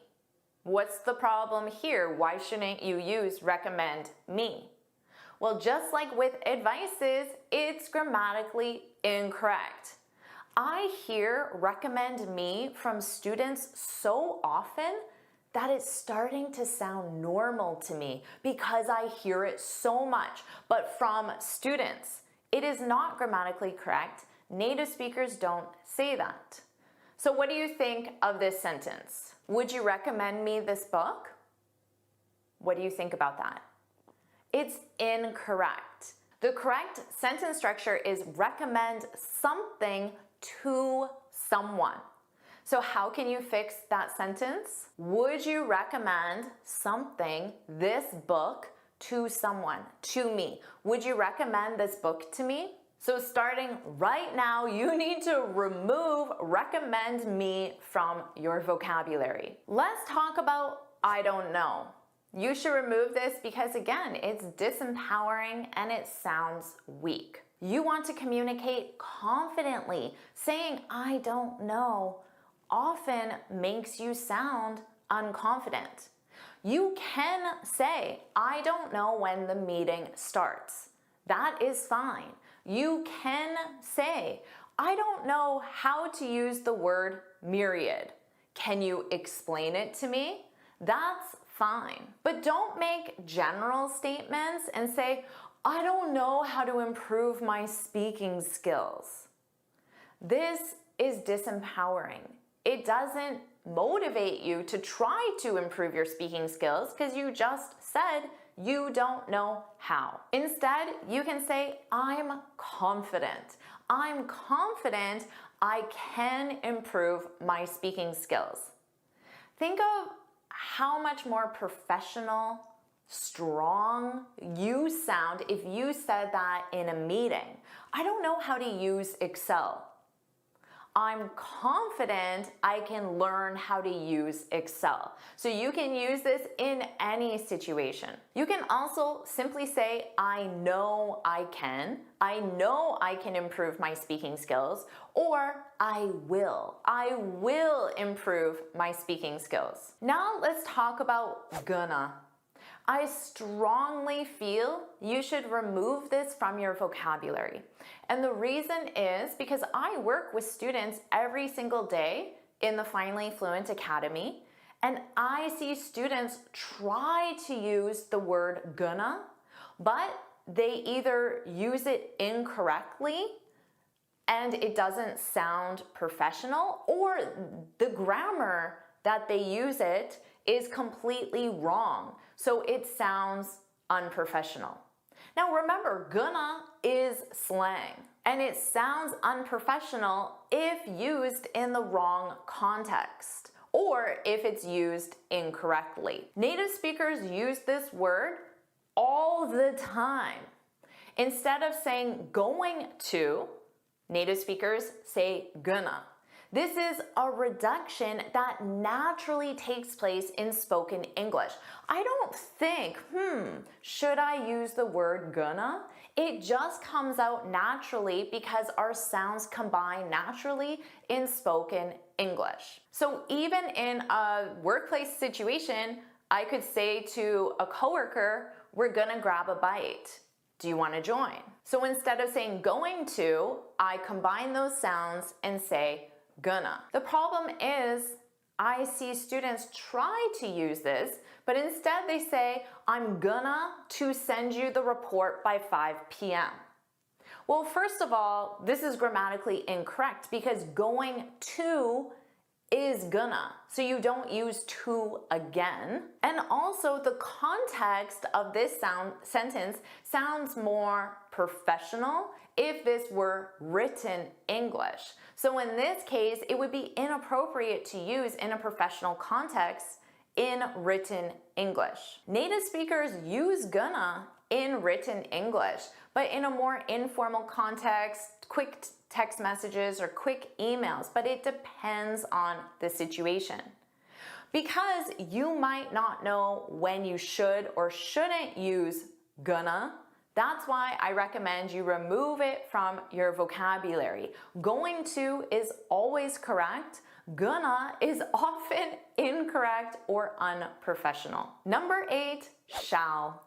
What's the problem here? Why shouldn't you use recommend me? Well, just like with advices, it's grammatically incorrect. I hear recommend me from students so often that it's starting to sound normal to me because I hear it so much. But from students, it is not grammatically correct. Native speakers don't say that. So what do you think of this sentence? Would you recommend me this book? What do you think about that? It's incorrect. The correct sentence structure is recommend something to someone. So how can you fix that sentence? Would you recommend something, this book, to someone, to me? Would you recommend this book to me? So starting right now, you need to remove recommend me from your vocabulary. Let's talk about I don't know. You should remove this because again, it's disempowering and it sounds weak. You want to communicate confidently. Saying I don't know often makes you sound unconfident. You can say, I don't know when the meeting starts. That is fine. You can say, I don't know how to use the word myriad. Can you explain it to me? That's fine. But don't make general statements and say, I don't know how to improve my speaking skills. This is disempowering. It doesn't motivate you to try to improve your speaking skills because you just said you don't know how. Instead, you can say, I'm confident. I'm confident I can improve my speaking skills. Think of how much more professional, strong you sound if you said that in a meeting. I don't know how to use Excel. I'm confident I can learn how to use Excel. So you can use this in any situation. You can also simply say, I know I can. I know I can improve my speaking skills, or I will improve my speaking skills. Now let's talk about gonna. I strongly feel you should remove this from your vocabulary. And the reason is because I work with students every single day in the Finally Fluent Academy, and I see students try to use the word gonna, but they either use it incorrectly and it doesn't sound professional, or the grammar that they use it is completely wrong. So it sounds unprofessional. Now remember, gonna is slang, and it sounds unprofessional if used in the wrong context or if it's used incorrectly. Native speakers use this word all the time. Instead of saying going to, native speakers say gonna. This is a reduction that naturally takes place in spoken English. I don't think, should I use the word gonna? It just comes out naturally because our sounds combine naturally in spoken English. So even in a workplace situation, I could say to a coworker, we're gonna grab a bite. Do you want to join? So instead of saying going to, I combine those sounds and say gonna. The problem is I see students try to use this, but instead they say, I'm gonna to send you the report by 5 p.m. Well, first of all, this is grammatically incorrect because going to is gonna, so you don't use to again. And also the context of this sentence sounds more professional if this were written English. So in this case, it would be inappropriate to use in a professional context in written English. Native speakers use gonna in written English, but in a more informal context, quick text messages or quick emails, but it depends on the situation. Because you might not know when you should or shouldn't use gonna, that's why I recommend you remove it from your vocabulary. Going to is always correct. Gonna is often incorrect or unprofessional. Number 8, shall.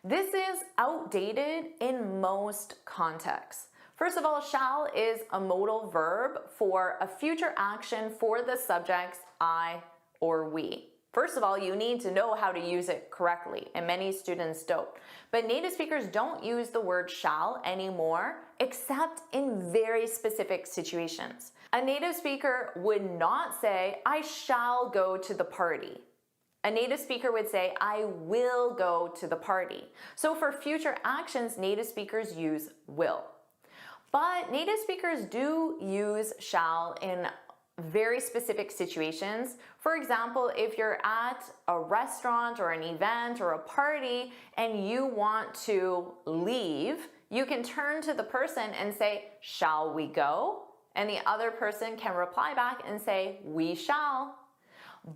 This is outdated in most contexts. First of all, shall is a modal verb for a future action for the subjects I or we. First of all, you need to know how to use it correctly, and many students don't. But native speakers don't use the word shall anymore, except in very specific situations. A native speaker would not say, I shall go to the party. A native speaker would say, I will go to the party. So for future actions, native speakers use will. But native speakers do use shall in very specific situations. For example, if you're at a restaurant or an event or a party and you want to leave, you can turn to the person and say, shall we go? And the other person can reply back and say, we shall.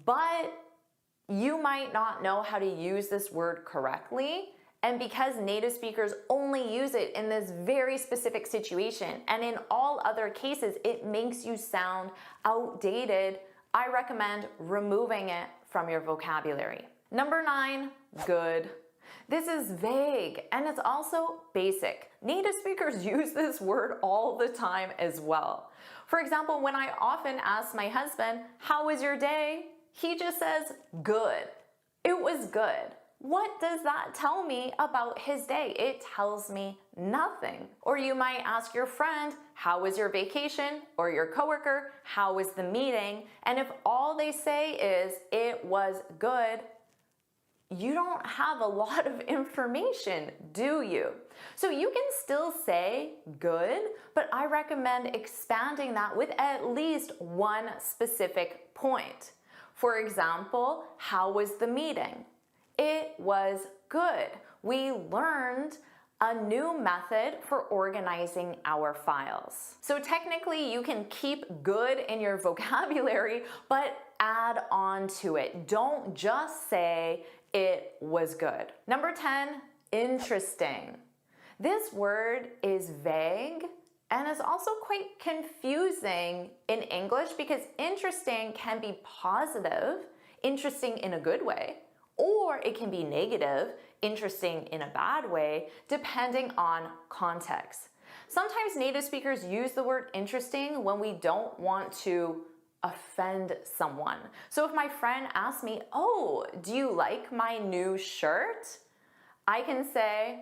But you might not know how to use this word correctly. And because native speakers only use it in this very specific situation, and in all other cases, it makes you sound outdated, I recommend removing it from your vocabulary. Number 9, good. This is vague and it's also basic. Native speakers use this word all the time as well. For example, when I often ask my husband, how was your day? He just says, good. It was good. What does that tell me about his day? It tells me nothing. Or you might ask your friend, how was your vacation? Or your coworker, how was the meeting? And if all they say is, it was good, you don't have a lot of information, do you? So you can still say good, but I recommend expanding that with at least one specific point. For example, how was the meeting? It was good. We learned a new method for organizing our files. So technically you can keep good in your vocabulary, but add on to it. Don't just say it was good. Number 10, interesting. This word is vague and is also quite confusing in English because interesting can be positive, interesting in a good way, or it can be negative, interesting in a bad way, depending on context. Sometimes native speakers use the word interesting when we don't want to offend someone. So if my friend asks me, oh, do you like my new shirt? I can say,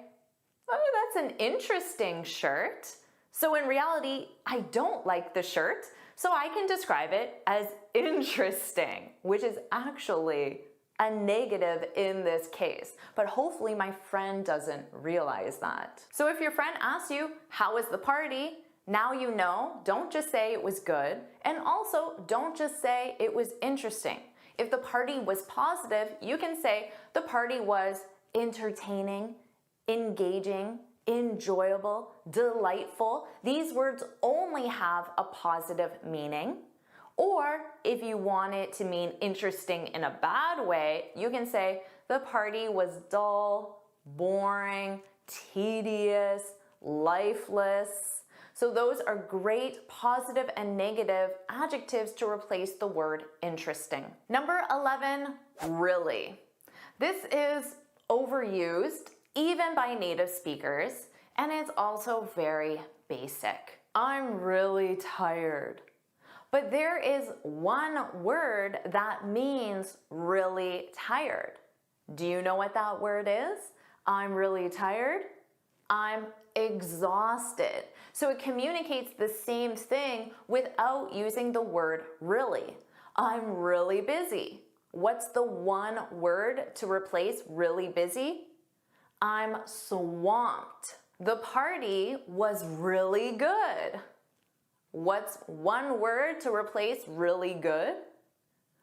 oh, that's an interesting shirt. So in reality, I don't like the shirt, so I can describe it as interesting, which is actually a negative in this case, but hopefully my friend doesn't realize that. So if your friend asks you, how was the party? Now you know, don't just say it was good, and also don't just say it was interesting. If the party was positive, you can say the party was entertaining, engaging, enjoyable, delightful. These words only have a positive meaning. Or if you want it to mean interesting in a bad way, you can say the party was dull, boring, tedious, lifeless. So those are great positive and negative adjectives to replace the word interesting. Number 11, really. This is overused even by native speakers, and it's also very basic. I'm really tired. But there is one word that means really tired. Do you know what that word is? I'm really tired. I'm exhausted. So it communicates the same thing without using the word really. I'm really busy. What's the one word to replace really busy? I'm swamped. The party was really good. What's one word to replace really good?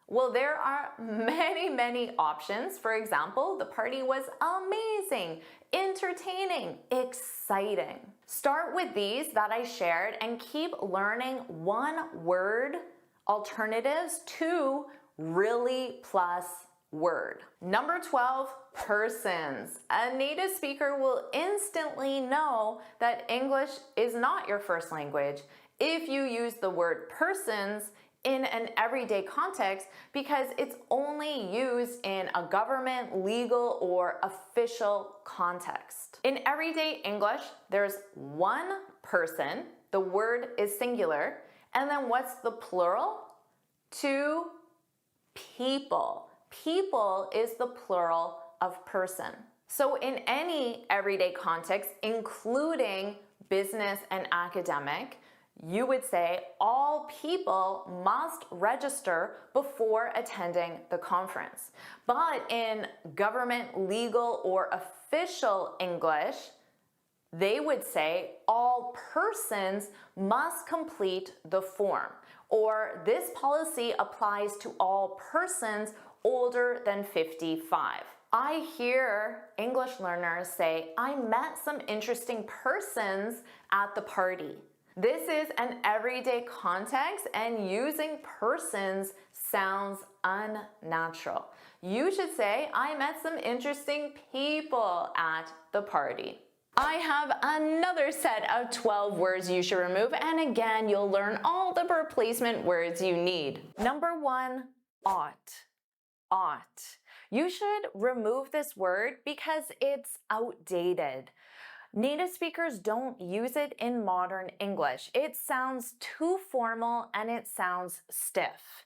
Well, there are many options. For example, the party was amazing, entertaining, exciting. Start with these that I shared and keep learning one word alternatives to really plus word. Number 12, persons. A native speaker will instantly know that English is not your first language if you use the word persons in an everyday context because it's only used in a government, legal, or official context. In everyday English, there's one person, the word is singular, and then what's the plural? Two people. People is the plural of person. So in any everyday context, including business and academic, you would say all people must register before attending the conference. But in government, legal, or official English, they would say all persons must complete the form, or this policy applies to all persons older than 55. I hear English learners say, I met some interesting persons at the party. This is an everyday context, and using persons sounds unnatural. You should say, I met some interesting people at the party. I have another set of 12 words you should remove, and again, you'll learn all the replacement words you need. Number 1, ought. Ought. You should remove this word because it's outdated. Native speakers don't use it in modern English. It sounds too formal and it sounds stiff.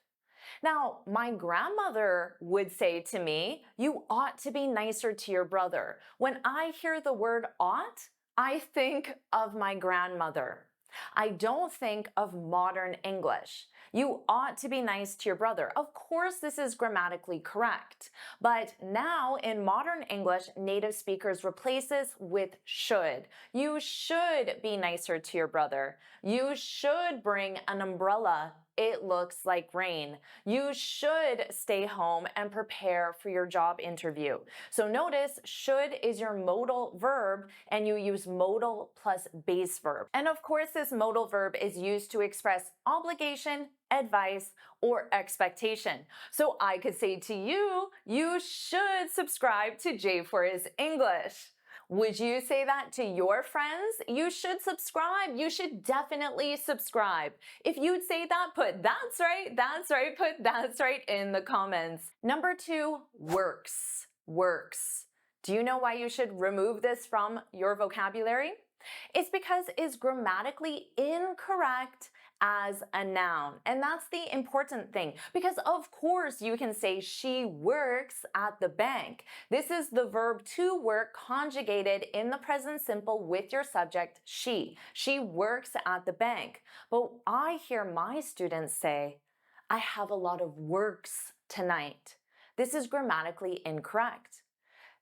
Now, my grandmother would say to me, you ought to be nicer to your brother. When I hear the word ought, I think of my grandmother. I don't think of modern English. You ought to be nice to your brother. Of course, this is grammatically correct. But now in modern English, native speakers replace this with should. You should be nicer to your brother. You should bring an umbrella. It looks like rain. You should stay home and prepare for your job interview. So notice should is your modal verb and you use modal plus base verb. And of course, this modal verb is used to express obligation, advice, or expectation. So I could say to you, you should subscribe to JForrest English. Would you say that to your friends? You should subscribe. You should definitely subscribe. If you'd say that, put that's right, put that's right in the comments. Number 2, works. Works. Do you know why you should remove this from your vocabulary? It's because it's grammatically incorrect as a noun. And that's the important thing, because of course you can say she works at the bank. This is the verb to work conjugated in the present simple with your subject she. She works at the bank. But I hear my students say, I have a lot of works tonight. This is grammatically incorrect.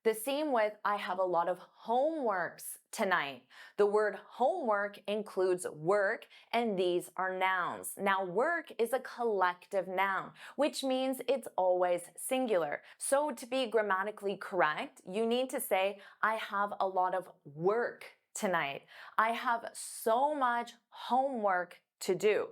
The same with I have a lot of homeworks tonight. The word homework includes work, and these are nouns. Now, work is a collective noun, which means it's always singular. So to be grammatically correct, you need to say, I have a lot of work tonight. I have so much homework to do.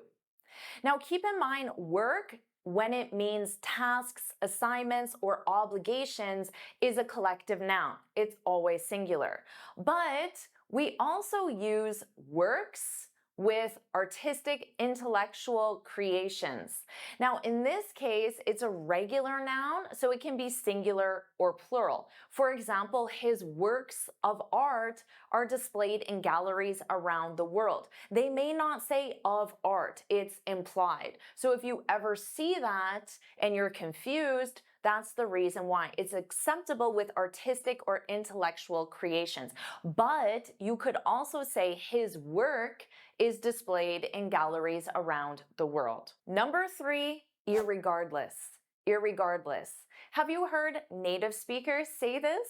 Now, keep in mind, work, when it means tasks, assignments, or obligations, is a collective noun. It's always singular. But we also use works with artistic intellectual creations. Now, in this case, it's a regular noun, so it can be singular or plural. For example, his works of art are displayed in galleries around the world. They may not say of art, it's implied. So if you ever see that and you're confused, that's the reason why. It's acceptable with artistic or intellectual creations. But you could also say his work is displayed in galleries around the world. Number 3, irregardless. Irregardless. Have you heard native speakers say this?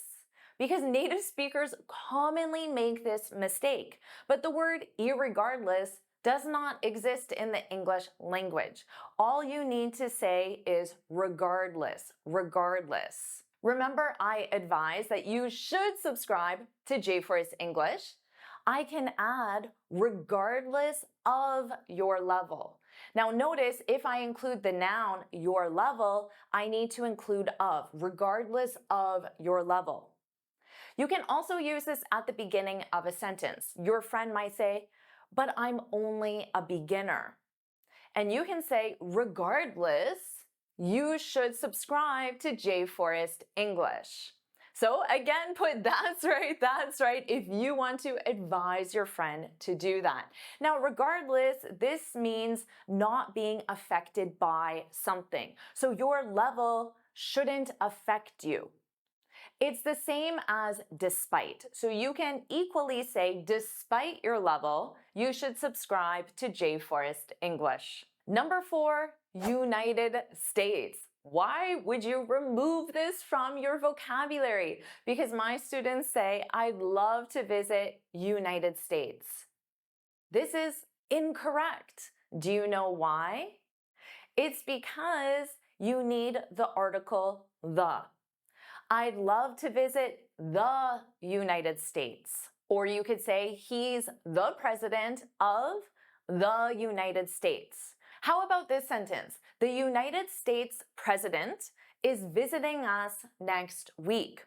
Because native speakers commonly make this mistake. But the word irregardless does not exist in the English language. All you need to say is regardless, regardless. Remember, I advise that you should subscribe to JForrest English. I can add regardless of your level. Now notice if I include the noun your level, I need to include of, regardless of your level. You can also use this at the beginning of a sentence. Your friend might say, but I'm only a beginner. And you can say, regardless, you should subscribe to JForrest English. So again, put that's right, if you want to advise your friend to do that. Now, regardless, this means not being affected by something. So your level shouldn't affect you. It's the same as despite. So you can equally say, despite your level, you should subscribe to JForrest English. Number 4, United States. Why would you remove this from your vocabulary? Because my students say, I'd love to visit United States. This is incorrect. Do you know why? It's because you need the article the. I'd love to visit the United States. Or you could say he's the president of the United States. How about this sentence? The United States president is visiting us next week.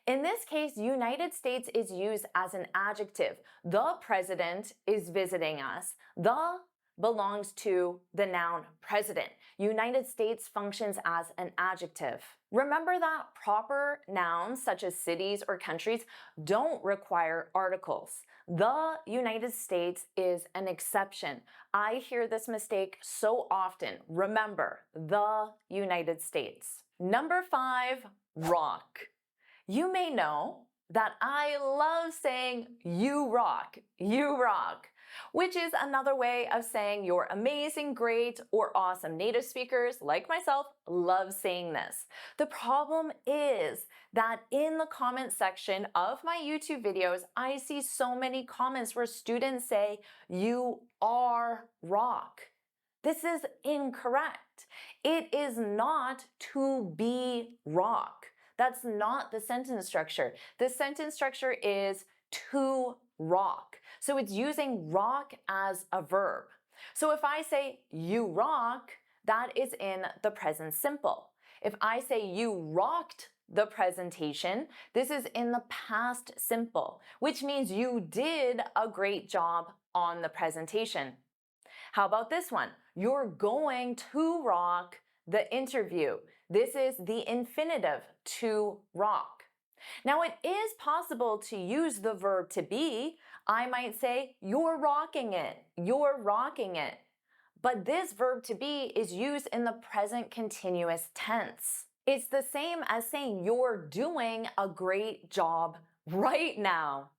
In this case, United States is used as an adjective. The president is visiting us. The belongs to the noun president. United States functions as an adjective. Remember that proper nouns such as cities or countries don't require articles. The United States is an exception. I hear this mistake so often. Remember, the United States. Number 5, rock. You may know that I love saying you rock, which is another way of saying you're amazing, great, or awesome. Native speakers like myself love saying this. The problem is that in the comment section of my YouTube videos, I see so many comments where students say you are rock. This is incorrect. It is not to be rock. That's not the sentence structure. The sentence structure is to rock. So it's using rock as a verb. So if I say you rock, that is in the present simple. If I say you rocked the presentation, this is in the past simple, which means you did a great job on the presentation. How about this one? You're going to rock the interview. This is the infinitive, to rock. Now, it is possible to use the verb to be. I might say, you're rocking it, you're rocking it. But this verb to be is used in the present continuous tense. It's the same as saying you're doing a great job right now.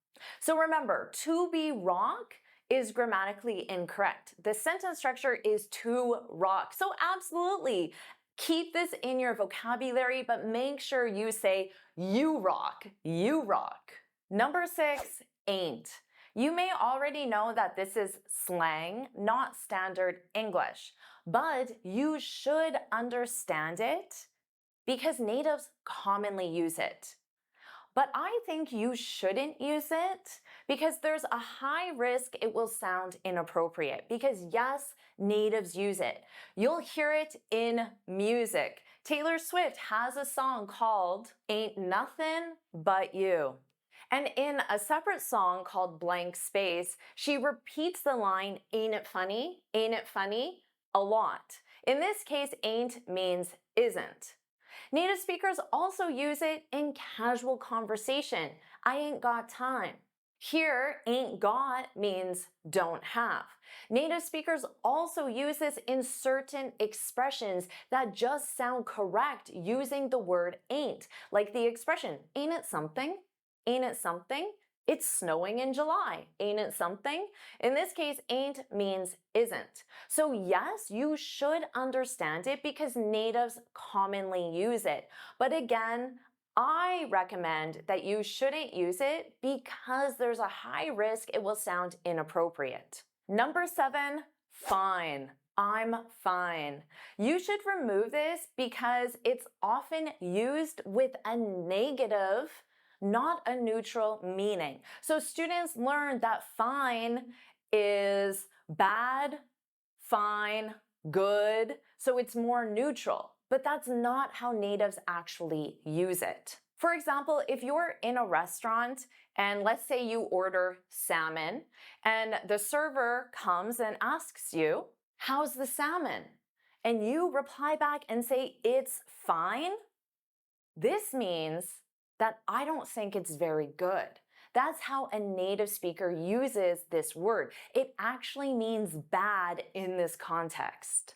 So remember, to be rock is grammatically incorrect. The sentence structure is to rock. So absolutely, Keep this in your vocabulary, but make sure you say you rock, you rock. Number 6, ain't. You may already know that this is slang, not standard English, but you should understand it because natives commonly use it. But I think you shouldn't use it because there's a high risk it will sound inappropriate because yes, natives use it. You'll hear it in music. Taylor Swift has a song called Ain't Nothing But You. And in a separate song called Blank Space, she repeats the line, ain't it funny, a lot. In this case, ain't means isn't. Native speakers also use it in casual conversation. I ain't got time. Here, ain't got means don't have. Native speakers also use this in certain expressions that just sound correct using the word ain't, like the expression, ain't it something? Ain't it something? It's snowing in July. Ain't it something? In this case, ain't means isn't. So yes, you should understand it because natives commonly use it. But again, I recommend that you shouldn't use it because there's a high risk it will sound inappropriate. Number 7, fine. I'm fine. You should remove this because it's often used with a negative, not a neutral meaning. So students learn that fine is bad, fine, good, so it's more neutral. But that's not how natives actually use it. For example, if you're in a restaurant and let's say you order salmon and the server comes and asks you, how's the salmon? And you reply back and say, it's fine. This means that I don't think it's very good. That's how a native speaker uses this word. It actually means bad in this context.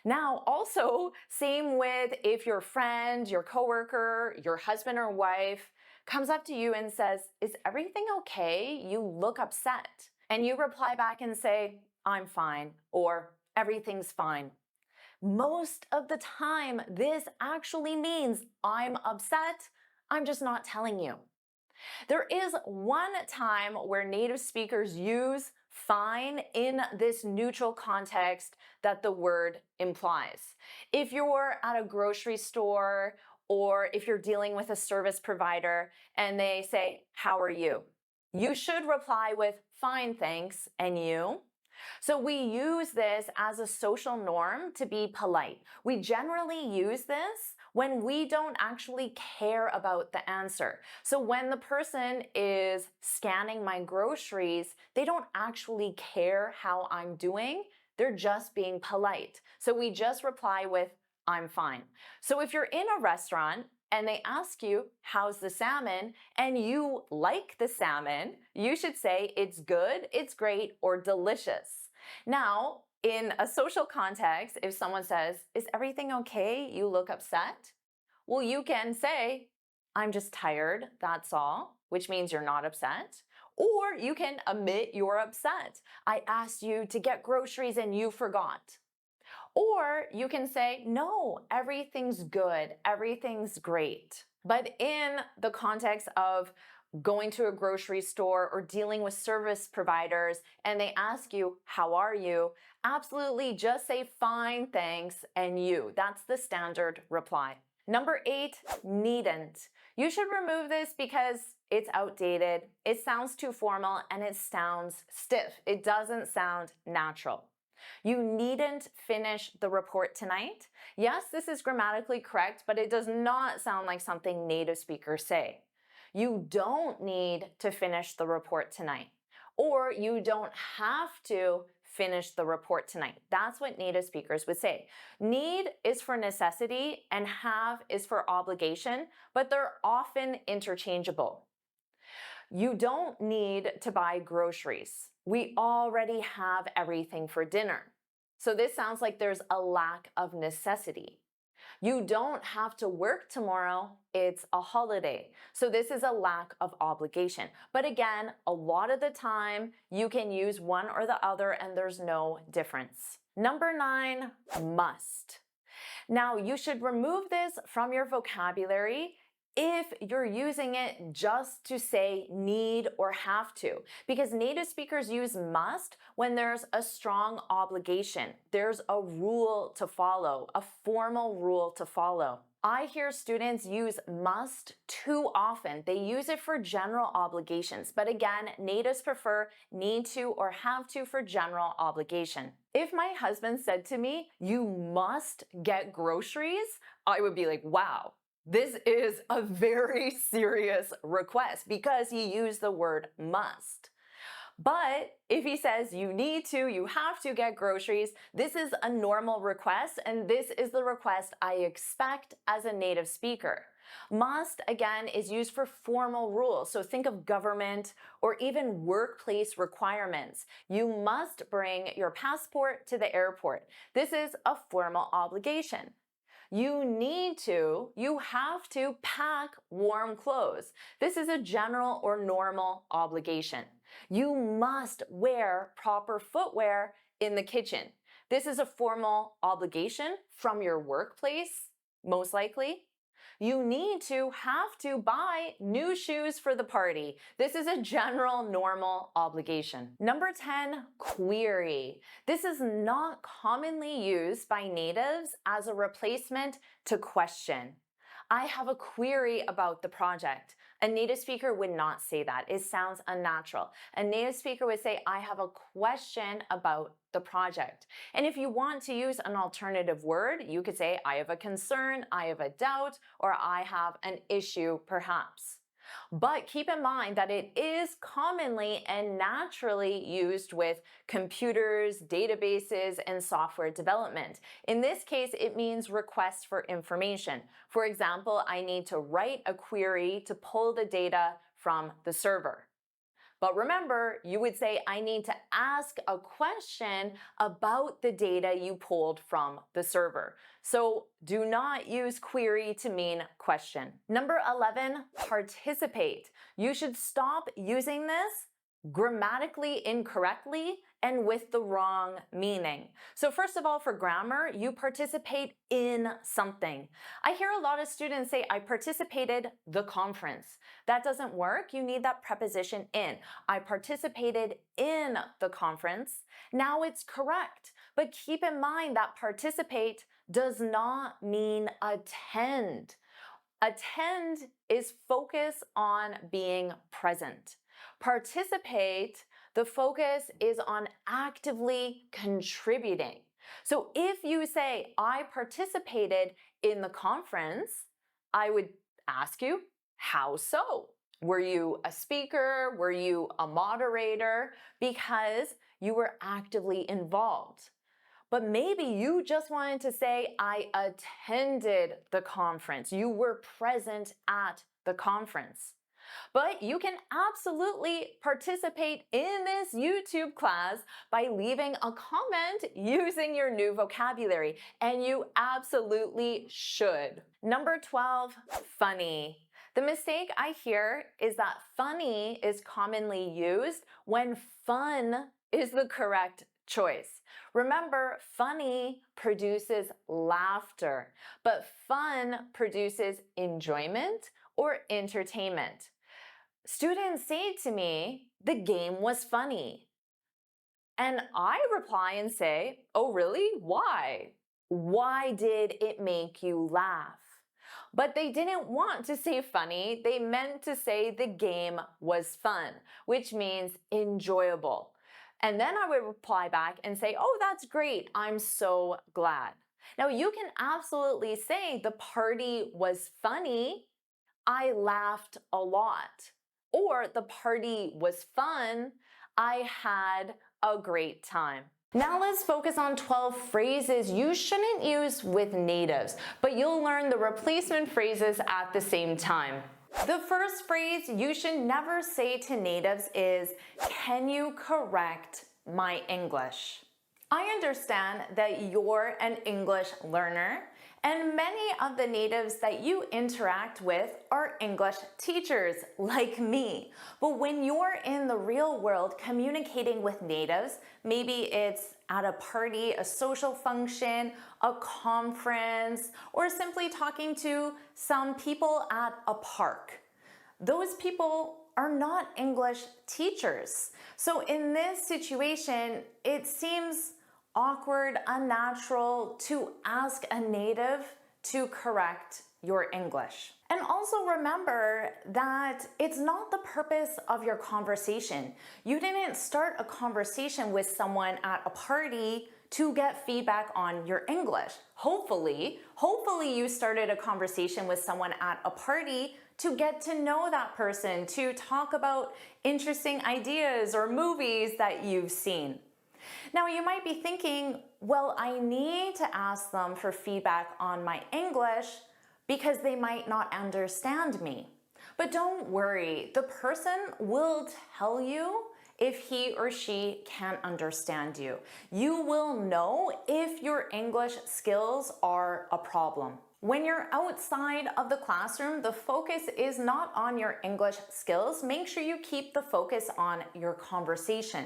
Now, also, same with if your friend, your coworker, your husband or wife comes up to you and says, is everything okay? You look upset. And you reply back and say, I'm fine, or everything's fine. Most of the time, this actually means I'm upset, I'm just not telling you. There is one time where native speakers use fine in this neutral context that the word implies. If you're at a grocery store or if you're dealing with a service provider and they say, how are you? You should reply with fine, thanks, and you. So we use this as a social norm to be polite. We generally use this when we don't actually care about the answer. So when the person is scanning my groceries, they don't actually care how I'm doing. They're just being polite. So we just reply with, I'm fine. So if you're in a restaurant and they ask you, how's the salmon? And you like the salmon, you should say it's good, it's great, or delicious. Now, in a social context, if someone says, is everything okay? You look upset. Well, you can say, I'm just tired, that's all, which means you're not upset. Or you can admit you're upset. I asked you to get groceries and you forgot. Or you can say, no, everything's good, everything's great. But in the context of going to a grocery store or dealing with service providers and they ask you, how are you? Absolutely just say fine, thanks, and you. That's the standard reply. Number 8, needn't. You should remove this because it's outdated, it sounds too formal, and it sounds stiff. It doesn't sound natural. You needn't finish the report tonight. Yes, this is grammatically correct, but it does not sound like something native speakers say. You don't need to finish the report tonight, or you don't have to finish the report tonight. That's what native speakers would say. Need is for necessity and have is for obligation, but they're often interchangeable. You don't need to buy groceries. We already have everything for dinner. So this sounds like there's a lack of necessity. You don't have to work tomorrow, it's a holiday. So this is a lack of obligation. But again, a lot of the time, you can use one or the other and there's no difference. Number 9, must. Now, you should remove this from your vocabulary if you're using it just to say need or have to, because native speakers use must when there's a strong obligation. There's a rule to follow, a formal rule to follow. I hear students use must too often. They use it for general obligations, but again, natives prefer need to or have to for general obligation. If my husband said to me, "You must get groceries," I would be like, wow, this is a very serious request because he used the word must. But if he says you need to, you have to get groceries, this is a normal request, and this is the request I expect as a native speaker. Must, again, is used for formal rules. So think of government or even workplace requirements. You must bring your passport to the airport. This is a formal obligation. You need to, you have to pack warm clothes. This is a general or normal obligation. You must wear proper footwear in the kitchen. This is a formal obligation from your workplace, most likely. You need to have to buy new shoes for the party. This is a general, normal obligation. Number 10, query. This is not commonly used by natives as a replacement to question. I have a query about the project. A native speaker would not say that. It sounds unnatural. A native speaker would say, I have a question about the project. And if you want to use an alternative word, you could say, I have a concern, I have a doubt, or I have an issue, perhaps. But keep in mind that it is commonly and naturally used with computers, databases, and software development. In this case, it means request for information. For example, I need to write a query to pull the data from the server. But remember, you would say, I need to ask a question about the data you pulled from the server. So do not use query to mean question. Number 11, participate. You should stop using this grammatically incorrectly and with the wrong meaning. So first of all, for grammar, you participate in something. I hear a lot of students say, I participated the conference. That doesn't work. You need that preposition in. I participated in the conference. Now it's correct. But keep in mind that participate does not mean attend. Attend is focus on being present. Participate, the focus is on actively contributing. So if you say, I participated in the conference, I would ask you, how so? Were you a speaker? Were you a moderator? Because you were actively involved. But maybe you just wanted to say, I attended the conference. You were present at the conference. But you can absolutely participate in this YouTube class by leaving a comment using your new vocabulary, and you absolutely should. Number 12, funny. The mistake I hear is that funny is commonly used when fun is the correct choice. Remember, funny produces laughter, but fun produces enjoyment or entertainment. Students say to me, the game was funny. And I reply and say, oh really? Why? Why did it make you laugh? But they didn't want to say funny. They meant to say the game was fun, which means enjoyable. And then I would reply back and say, oh, that's great. I'm so glad. Now you can absolutely say the party was funny. I laughed a lot. Or the party was fun. I had a great time. Now let's focus on 12 phrases you shouldn't use with natives, but you'll learn the replacement phrases at the same time. The first phrase you should never say to natives is, can you correct my English? I understand that you're an English learner, and many of the natives that you interact with are English teachers like me. But when you're in the real world communicating with natives, maybe it's at a party, a social function, a conference, or simply talking to some people at a park. Those people are not English teachers. So in this situation, it seems awkward, unnatural to ask a native to correct your English. And also remember that it's not the purpose of your conversation. You didn't start a conversation with someone at a party to get feedback on your English. Hopefully you started a conversation with someone at a party to get to know that person, to talk about interesting ideas or movies that you've seen. Now you might be thinking, well, I need to ask them for feedback on my English because they might not understand me. But don't worry, the person will tell you if he or she can't understand you. You will know if your English skills are a problem. When you're outside of the classroom, the focus is not on your English skills. Make sure you keep the focus on your conversation.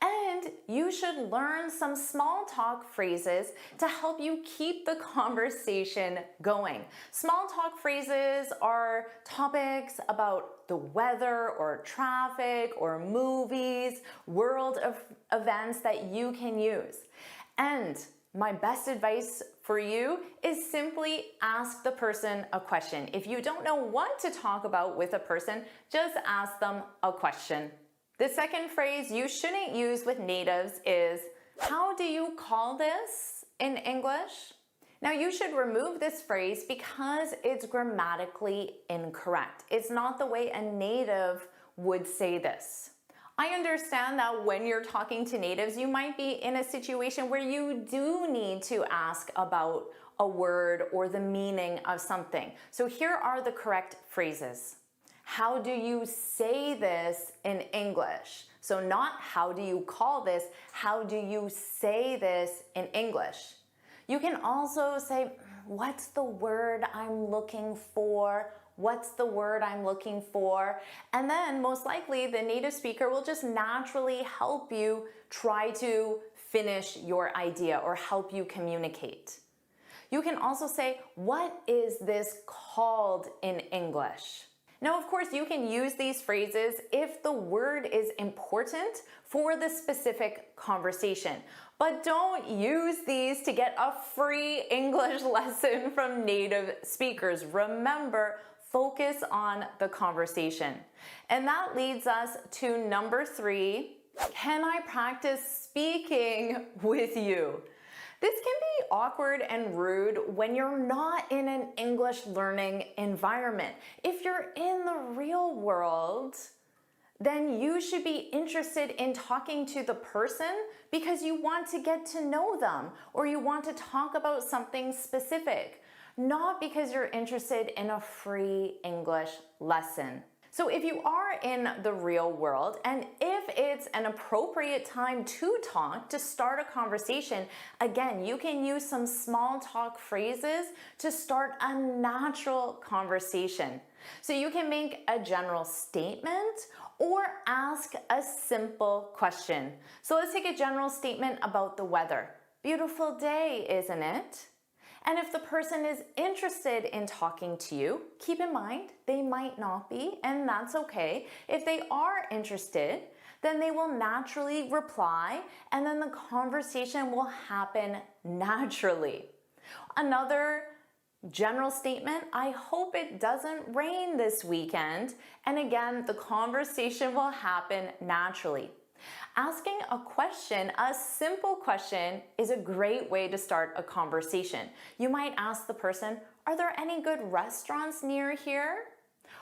And you should learn some small talk phrases to help you keep the conversation going. Small talk phrases are topics about the weather or traffic or movies, world events that you can use. And my best advice for you is simply ask the person a question. If you don't know what to talk about with a person, just ask them a question. The second phrase you shouldn't use with natives is, how do you call this in English? Now you should remove this phrase because it's grammatically incorrect. It's not the way a native would say this. I understand that when you're talking to natives, you might be in a situation where you do need to ask about a word or the meaning of something. So here are the correct phrases. How do you say this in English? So not how do you call this, how do you say this in English? You can also say, what's the word I'm looking for? What's the word I'm looking for? And then most likely the native speaker will just naturally help you try to finish your idea or help you communicate. You can also say, what is this called in English? Now, of course, you can use these phrases if the word is important for the specific conversation. But don't use these to get a free English lesson from native speakers. Remember, focus on the conversation. And that leads us to number 3. Can I practice speaking with you? This can be awkward and rude when you're not in an English learning environment. If you're in the real world, then you should be interested in talking to the person because you want to get to know them or you want to talk about something specific, not because you're interested in a free English lesson. So if you are in the real world and if it's an appropriate time to talk, to start a conversation, again, you can use some small talk phrases to start a natural conversation. So you can make a general statement or ask a simple question. So let's take a general statement about the weather. Beautiful day, isn't it? And if the person is interested in talking to you, keep in mind, they might not be, and that's okay. If they are interested, then they will naturally reply, and then the conversation will happen naturally. Another general statement, I hope it doesn't rain this weekend. And again, the conversation will happen naturally. Asking a question, a simple question, is a great way to start a conversation. You might ask the person, are there any good restaurants near here?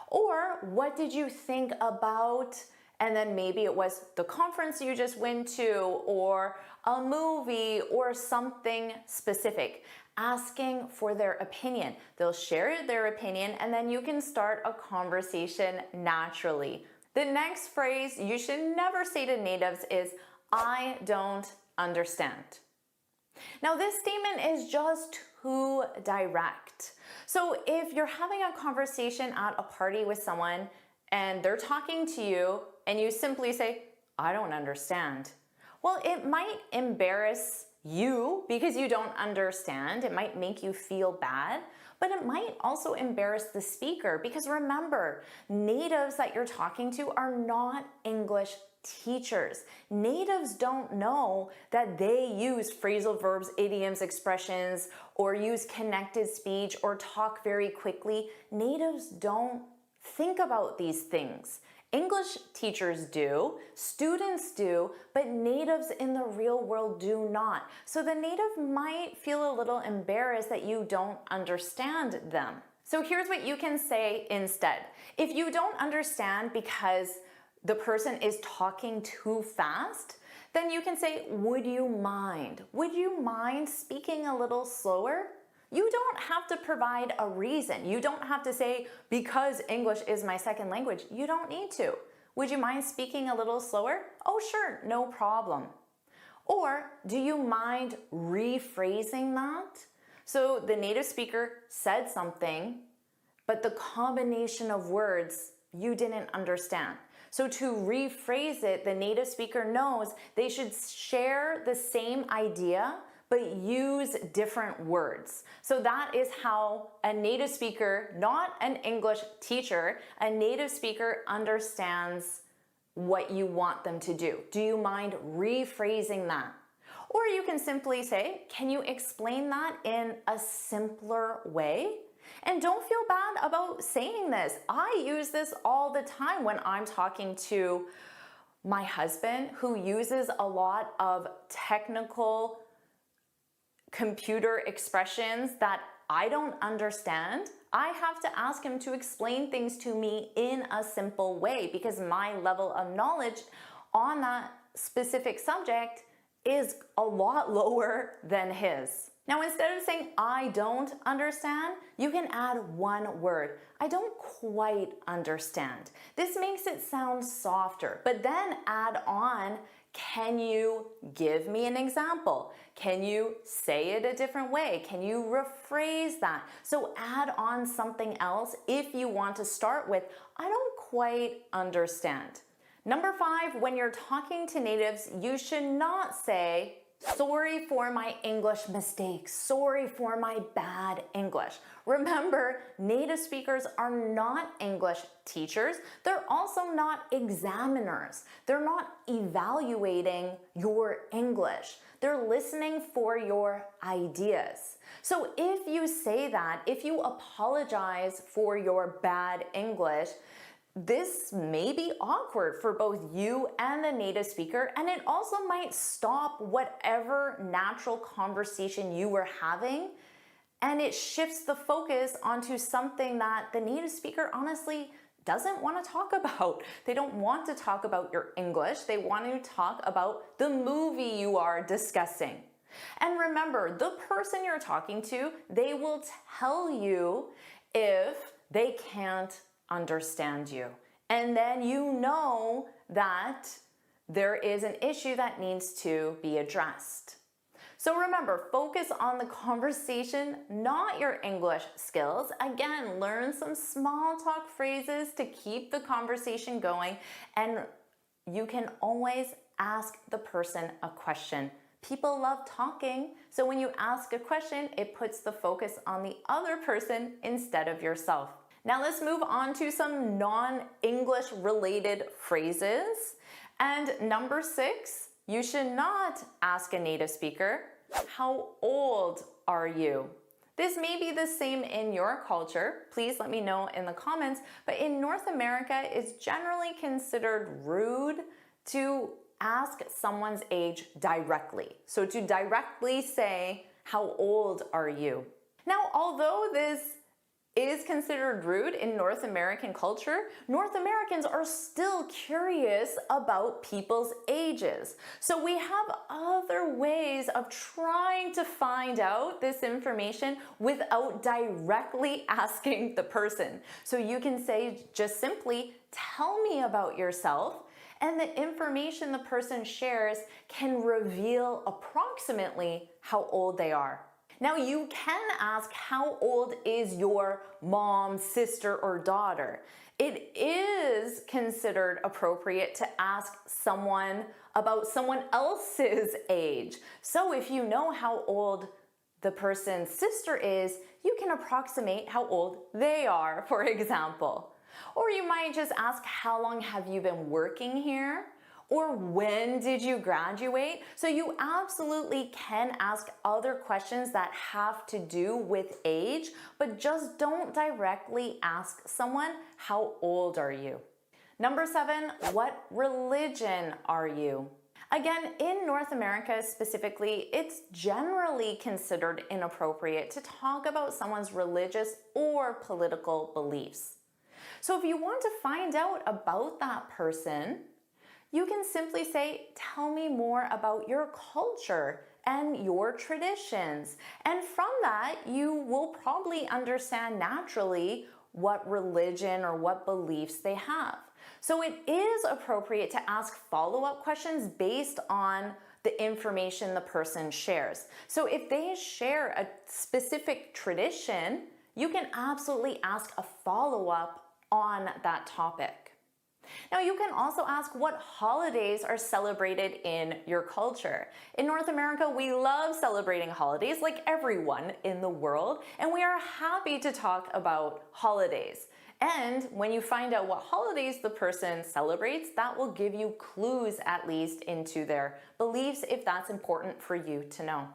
Or what did you think about, and then maybe it was the conference you just went to, or a movie, or something specific. Asking for their opinion. They'll share their opinion, and then you can start a conversation naturally. The next phrase you should never say to natives is, I don't understand. Now, this statement is just too direct. So if you're having a conversation at a party with someone and they're talking to you and you simply say, I don't understand. Well, it might embarrass you because you don't understand. It might make you feel bad, but it might also embarrass the speaker because remember, natives that you're talking to are not English teachers. Natives don't know that they use phrasal verbs, idioms, expressions, or use connected speech or talk very quickly. Natives don't think about these things. English teachers do, students do, but natives in the real world do not. So the native might feel a little embarrassed that you don't understand them. So here's what you can say instead. If you don't understand because the person is talking too fast, then you can say, would you mind? Would you mind speaking a little slower? You don't have to provide a reason. You don't have to say, because English is my second language. You don't need to. Would you mind speaking a little slower? Oh, sure, no problem. Or do you mind rephrasing that? So the native speaker said something, but the combination of words you didn't understand. So to rephrase it, the native speaker knows they should share the same idea, but use different words. So that is how a native speaker, not an English teacher, a native speaker understands what you want them to do. Do you mind rephrasing that? Or you can simply say, can you explain that in a simpler way? And don't feel bad about saying this. I use this all the time when I'm talking to my husband, who uses a lot of technical computer expressions that I don't understand. I have to ask him to explain things to me in a simple way because my level of knowledge on that specific subject is a lot lower than his. Now, instead of saying, I don't understand, you can add one word. I don't quite understand. This makes it sound softer, but then add on, can you give me an example? Can you say it a different way? Can you rephrase that? So add on something else if you want to start with, I don't quite understand. Number 5, when you're talking to natives, you should not say, sorry for my English mistakes. Sorry for my bad English. Remember, native speakers are not English teachers. They're also not examiners. They're not evaluating your English. They're listening for your ideas. So if you say that, if you apologize for your bad English, this may be awkward for both you and the native speaker, and it also might stop whatever natural conversation you were having, and it shifts the focus onto something that the native speaker honestly doesn't want to talk about. They don't want to talk about your English. They want to talk about the movie you are discussing. And remember, the person you're talking to, they will tell you if they can't understand you. And then you know that there is an issue that needs to be addressed. So remember, focus on the conversation, not your English skills. Again, learn some small talk phrases to keep the conversation going, and you can always ask the person a question. People love talking, so when you ask a question, it puts the focus on the other person instead of yourself. Now let's move on to some non-English related phrases. And number 6, you should not ask a native speaker, how old are you? This may be the same in your culture. Please let me know in the comments. But in North America, it's generally considered rude to ask someone's age directly. So to directly say, how old are you? Now, although this is considered rude in North American culture, North Americans are still curious about people's ages. So we have other ways of trying to find out this information without directly asking the person. So you can say just simply, tell me about yourself. and the information the person shares can reveal approximately how old they are. Now, you can ask, how old is your mom, sister, or daughter? It is considered appropriate to ask someone about someone else's age. So if you know how old the person's sister is, you can approximate how old they are, for example. Or you might just ask, how long have you been working here? Or when did you graduate? So you absolutely can ask other questions that have to do with age, but just don't directly ask someone, how old are you? Number 7, what religion are you? Again, in North America specifically, it's generally considered inappropriate to talk about someone's religious or political beliefs. So if you want to find out about that person, you can simply say, tell me more about your culture and your traditions. And from that, you will probably understand naturally what religion or what beliefs they have. So it is appropriate to ask follow-up questions based on the information the person shares. So if they share a specific tradition, you can absolutely ask a follow-up on that topic. Now, you can also ask what holidays are celebrated in your culture. In North America, we love celebrating holidays like everyone in the world, and we are happy to talk about holidays. And when you find out what holidays the person celebrates, that will give you clues at least into their beliefs if that's important for you to know.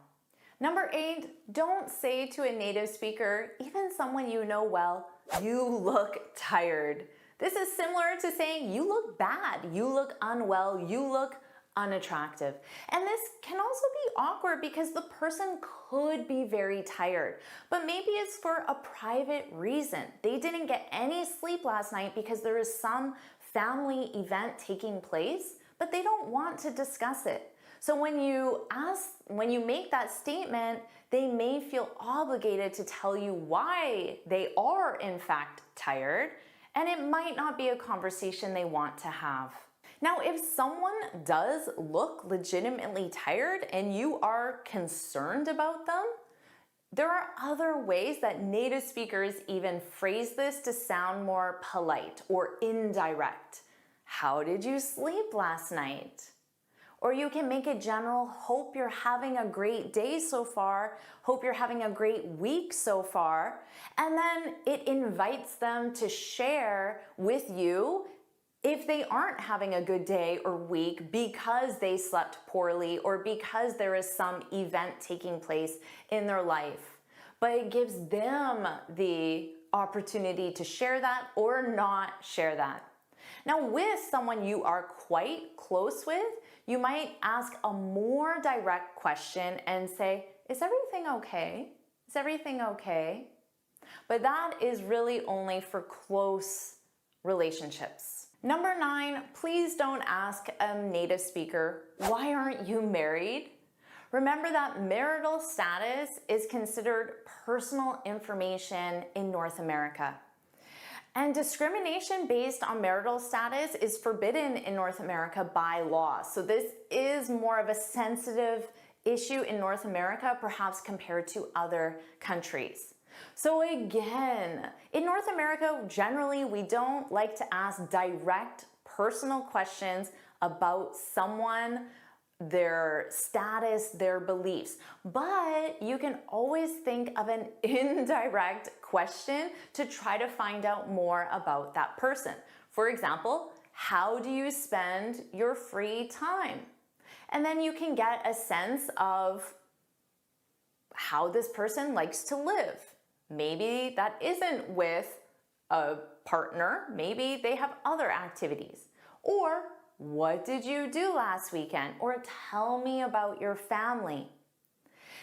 Number 8, don't say to a native speaker, even someone you know well, you look tired. This is similar to saying you look bad, you look unwell, you look unattractive. And this can also be awkward because the person could be very tired, but maybe it's for a private reason. They didn't get any sleep last night because there is some family event taking place, but they don't want to discuss it. So when you make that statement, they may feel obligated to tell you why they are in fact tired, and it might not be a conversation they want to have. Now, if someone does look legitimately tired and you are concerned about them, there are other ways that native speakers even phrase this to sound more polite or indirect. How did you sleep last night? Or you can make a general, hope you're having a great day so far, hope you're having a great week so far, and then it invites them to share with you if they aren't having a good day or week because they slept poorly or because there is some event taking place in their life. But it gives them the opportunity to share that or not share that. Now, with someone you are quite close with, you might ask a more direct question and say, is everything okay? Is everything okay? But that is really only for close relationships. Number 9, please don't ask a native speaker, why aren't you married? Remember that marital status is considered personal information in North America. And discrimination based on marital status is forbidden in North America by law. So this is more of a sensitive issue in North America, perhaps compared to other countries. So again, in North America, generally, we don't like to ask direct personal questions about someone, their status, their beliefs. But you can always think of an indirect question to try to find out more about that person. For example, how do you spend your free time? And then you can get a sense of how this person likes to live. Maybe that isn't with a partner. Maybe they have other activities. Or what did you do last weekend? Or tell me about your family.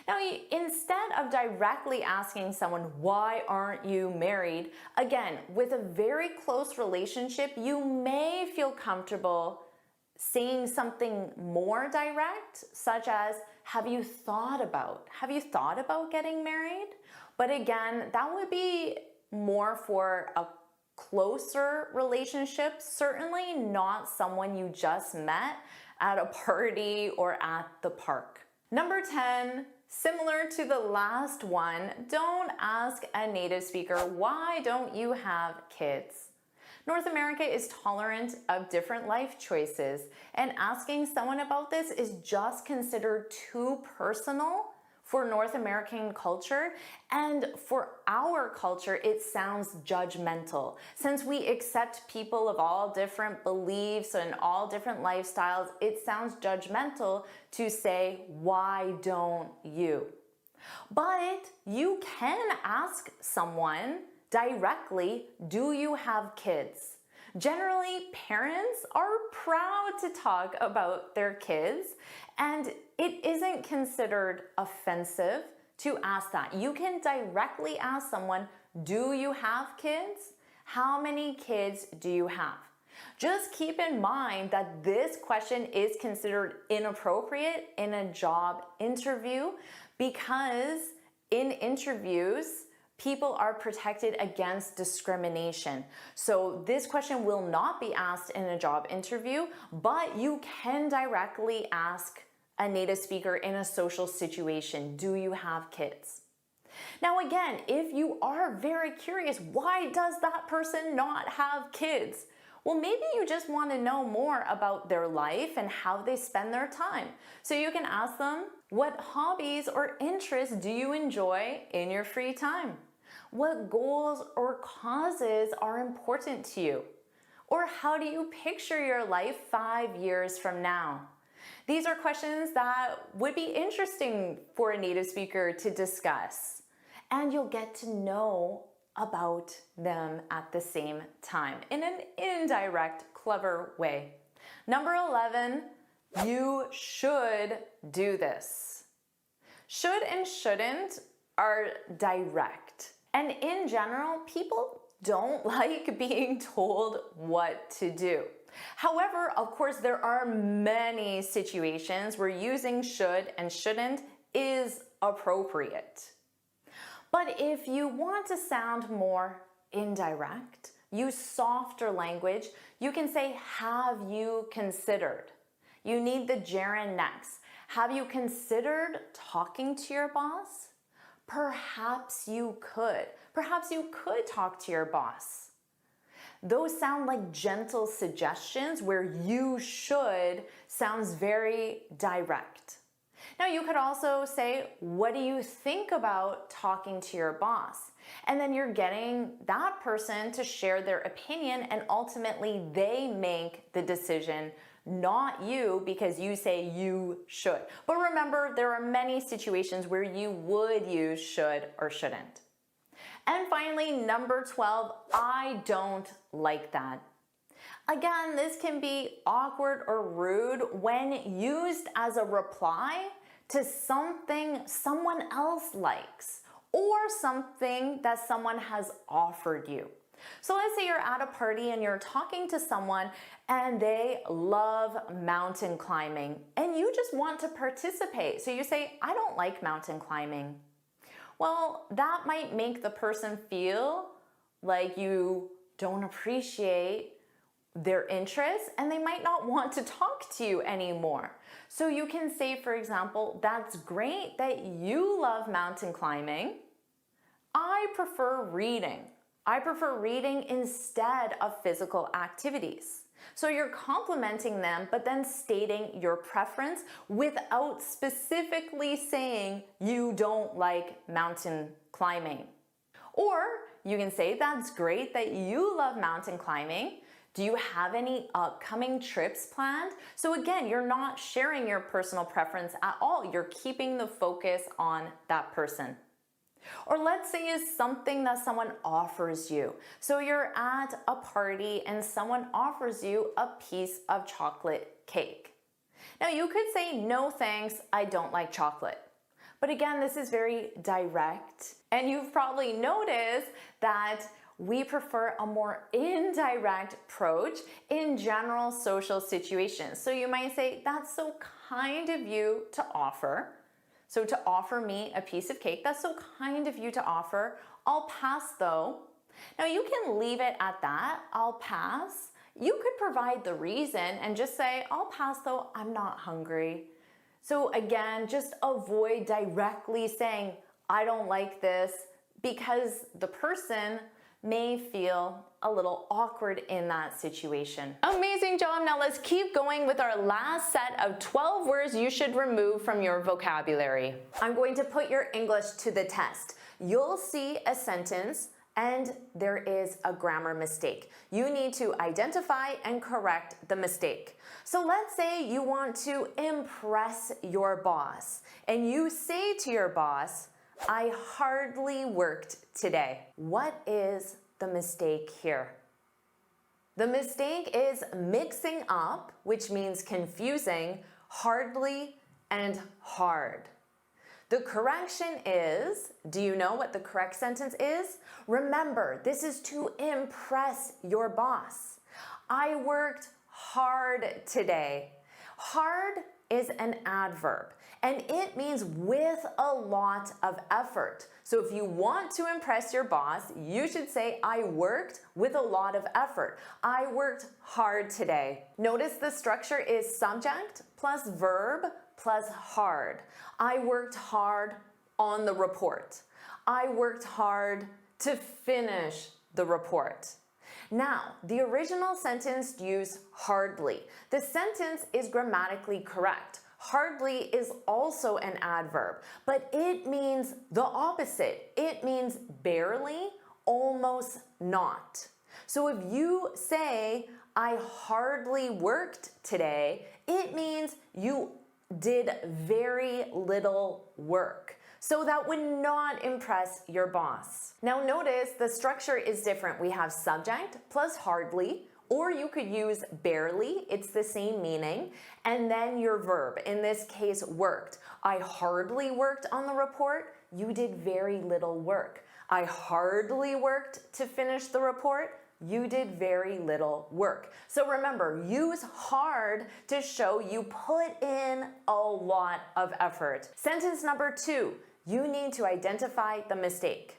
Now, instead of directly asking someone, why aren't you married? Again, with a very close relationship, you may feel comfortable saying something more direct, such as, have you thought about getting married? But again, that would be more for a closer relationship, certainly not someone you just met at a party or at the park. Number 10, similar to the last one, don't ask a native speaker, why don't you have kids? North America is tolerant of different life choices, and asking someone about this is just considered too personal for North American culture, and for our culture, it sounds judgmental. Since we accept people of all different beliefs and all different lifestyles, it sounds judgmental to say, why don't you? But you can ask someone directly, do you have kids? Generally, parents are proud to talk about their kids, and it isn't considered offensive to ask that. You can directly ask someone, do you have kids? How many kids do you have? Just keep in mind that this question is considered inappropriate in a job interview because in interviews, people are protected against discrimination. So this question will not be asked in a job interview, but you can directly ask a native speaker in a social situation, do you have kids? Now again, if you are very curious, why does that person not have kids? Well, maybe you just want to know more about their life and how they spend their time. So you can ask them, what hobbies or interests do you enjoy in your free time? What goals or causes are important to you? Or how do you picture your life 5 years from now? These are questions that would be interesting for a native speaker to discuss, and you'll get to know about them at the same time in an indirect, clever way. Number 11, you should do this. Should and shouldn't are direct. And in general, people don't like being told what to do. However, of course, there are many situations where using should and shouldn't is appropriate. But if you want to sound more indirect, use softer language, you can say, have you considered? You need the gerund next. Have you considered talking to your boss? Perhaps you could. Perhaps you could talk to your boss. Those sound like gentle suggestions where you should sounds very direct. Now you could also say, what do you think about talking to your boss? And then you're getting that person to share their opinion, and ultimately they make the decision, not you, because you say you should. But remember, there are many situations where you would use should or shouldn't. And finally, number 12, I don't like that. Again, this can be awkward or rude when used as a reply to something someone else likes or something that someone has offered you. So let's say you're at a party and you're talking to someone and they love mountain climbing and you just want to participate. So you say, I don't like mountain climbing. Well, that might make the person feel like you don't appreciate their interests and they might not want to talk to you anymore. So you can say, for example, that's great that you love mountain climbing. I prefer reading. I prefer reading instead of physical activities. So you're complimenting them, but then stating your preference without specifically saying you don't like mountain climbing. Or you can say, that's great that you love mountain climbing. Do you have any upcoming trips planned? So again, you're not sharing your personal preference at all. You're keeping the focus on that person. Or let's say it's something that someone offers you. So you're at a party and someone offers you a piece of chocolate cake. Now you could say, no thanks, I don't like chocolate. But again, this is very direct. And you've probably noticed that we prefer a more indirect approach in general social situations. So you might say, that's so kind of you to offer. So to offer me a piece of cake, that's so kind of you to offer. I'll pass though. Now you can leave it at that, I'll pass. You could provide the reason and just say, I'll pass though, I'm not hungry. So again, just avoid directly saying, I don't like this, because the person may feel a little awkward in that situation. Amazing job. Now let's keep going with our last set of 12 words you should remove from your vocabulary. I'm going to put your English to the test. You'll see a sentence and there is a grammar mistake. You need to identify and correct the mistake. So let's say you want to impress your boss and you say to your boss, I hardly worked today. What is the mistake here? The mistake is mixing up, which means confusing, hardly and hard. The correction is, do you know what the correct sentence is? Remember, this is to impress your boss. I worked hard today. Hard is an adverb, and it means with a lot of effort. So if you want to impress your boss, you should say, I worked with a lot of effort. I worked hard today. Notice the structure is subject plus verb plus hard. I worked hard on the report. I worked hard to finish the report. Now, the original sentence used hardly. The sentence is grammatically correct. Hardly is also an adverb, but it means the opposite. It means barely, almost not. So if you say, I hardly worked today, it means you did very little work. So that would not impress your boss. Now notice the structure is different. We have subject plus hardly, or you could use barely, it's the same meaning, and then your verb, in this case worked. I hardly worked on the report, you did very little work. I hardly worked to finish the report, you did very little work. So remember, use hard to show you put in a lot of effort. Sentence number 2, you need to identify the mistake.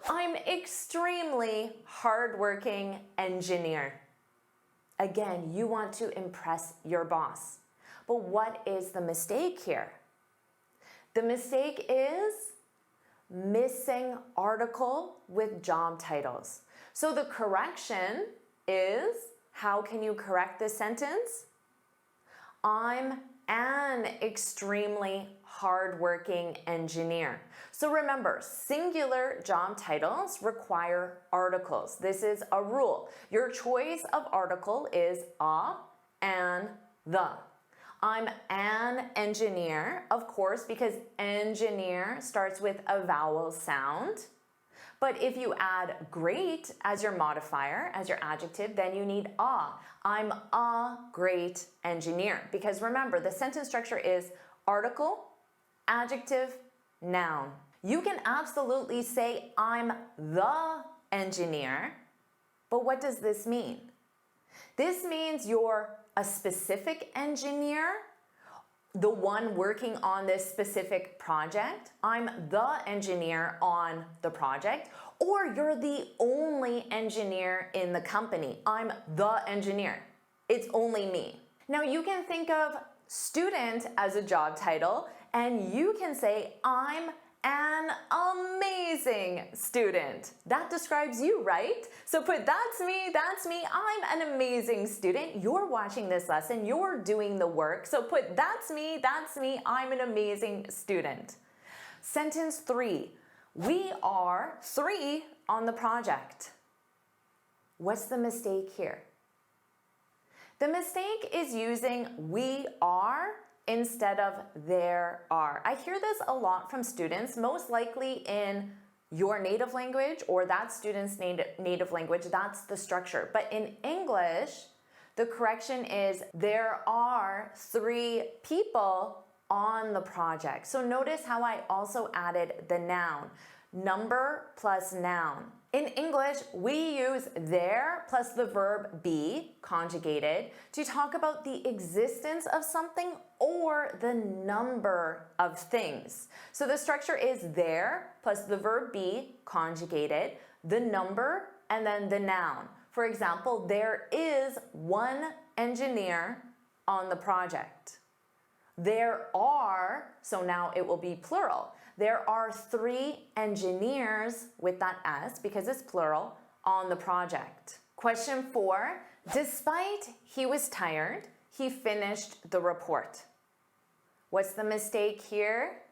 I'm extremely hardworking engineer. Again, you want to impress your boss. But what is the mistake here? The mistake is missing article with job titles. So the correction is, how can you correct this sentence? I'm an extremely hardworking engineer. So remember, singular job titles require articles. This is a rule. Your choice of article is a, an, the. I'm an engineer, of course, because engineer starts with a vowel sound. But if you add great as your modifier, as your adjective, then you need a. I'm a great engineer. Because remember, the sentence structure is article, adjective, noun. You can absolutely say, I'm the engineer, but what does this mean? This means you're a specific engineer, the one working on this specific project. I'm the engineer on the project, or you're the only engineer in the company. I'm the engineer. It's only me. Now you can think of student as a job title, and you can say, I'm an amazing student. That describes you, right? So put that's me, I'm an amazing student. You're watching this lesson, you're doing the work. So put that's me, I'm an amazing student. Sentence 3, we are 3 on the project. What's the mistake here? The mistake is using we are instead of there are. I hear this a lot from students, most likely in your native language or that student's native language. That's the structure. But in English, the correction is there are 3 people on the project. So notice how I also added the noun. Number plus noun. In English, we use there plus the verb be, conjugated, to talk about the existence of something or the number of things. So the structure is there plus the verb be, conjugated, the number and then the noun. For example, there is one engineer on the project. There are, so now it will be plural. There are 3 engineers with that S because it's plural on the project. Question 4, despite he was tired, he finished the report. What's the mistake here?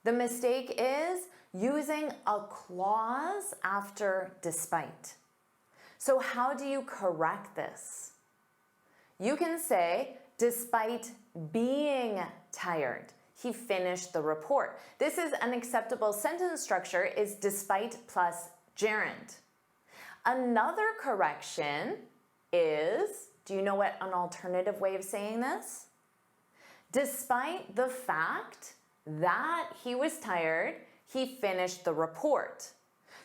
The mistake is using a clause after despite. So how do you correct this? You can say, despite being tired, he finished the report. This is an acceptable sentence structure is despite plus gerund. Another correction is, do you know what an alternative way of saying this? Despite the fact that he was tired, he finished the report.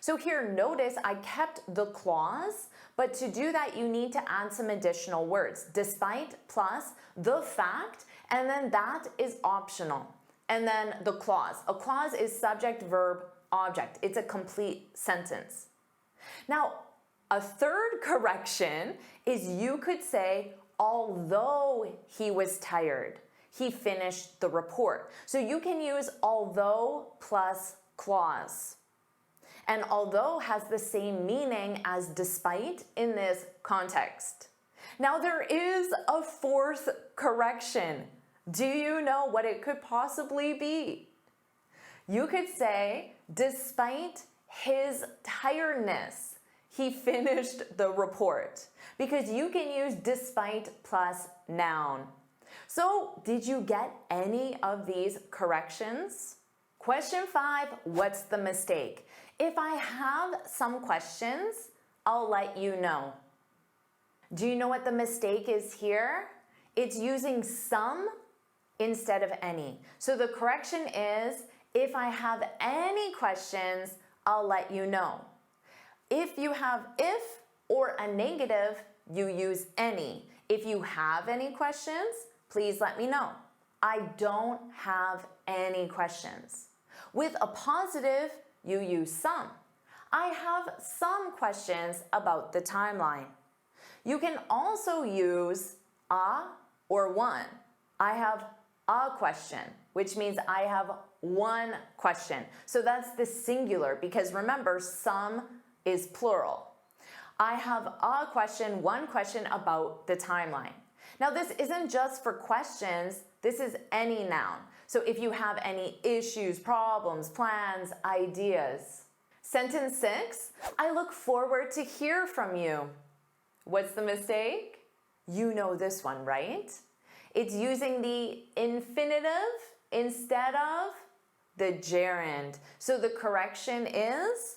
So here, notice I kept the clause, but to do that, you need to add some additional words. Despite plus the fact, and then that is optional. And then the clause. A clause is subject, verb, object. It's a complete sentence. Now, a third correction is you could say, although he was tired, he finished the report. So you can use although plus clause. And although has the same meaning as despite in this context. Now there is a fourth correction. Do you know what it could possibly be? You could say, despite his tiredness, he finished the report. Because you can use despite plus noun. So, did you get any of these corrections? Question 5, what's the mistake? If I have some questions, I'll let you know. Do you know what the mistake is here? It's using some instead of any. So the correction is, if I have any questions, I'll let you know. If you have if or a negative, you use any. If you have any questions, please let me know. I don't have any questions. With a positive, you use some. I have some questions about the timeline. You can also use a or one. I have a question, which means I have one question. So that's the singular because remember, some is plural. I have a question, one question about the timeline. Now this isn't just for questions, this is any noun. So if you have any issues, problems, plans, ideas. Sentence 6, I look forward to hear from you. What's the mistake? You know this one, right? It's using the infinitive instead of the gerund. So the correction is,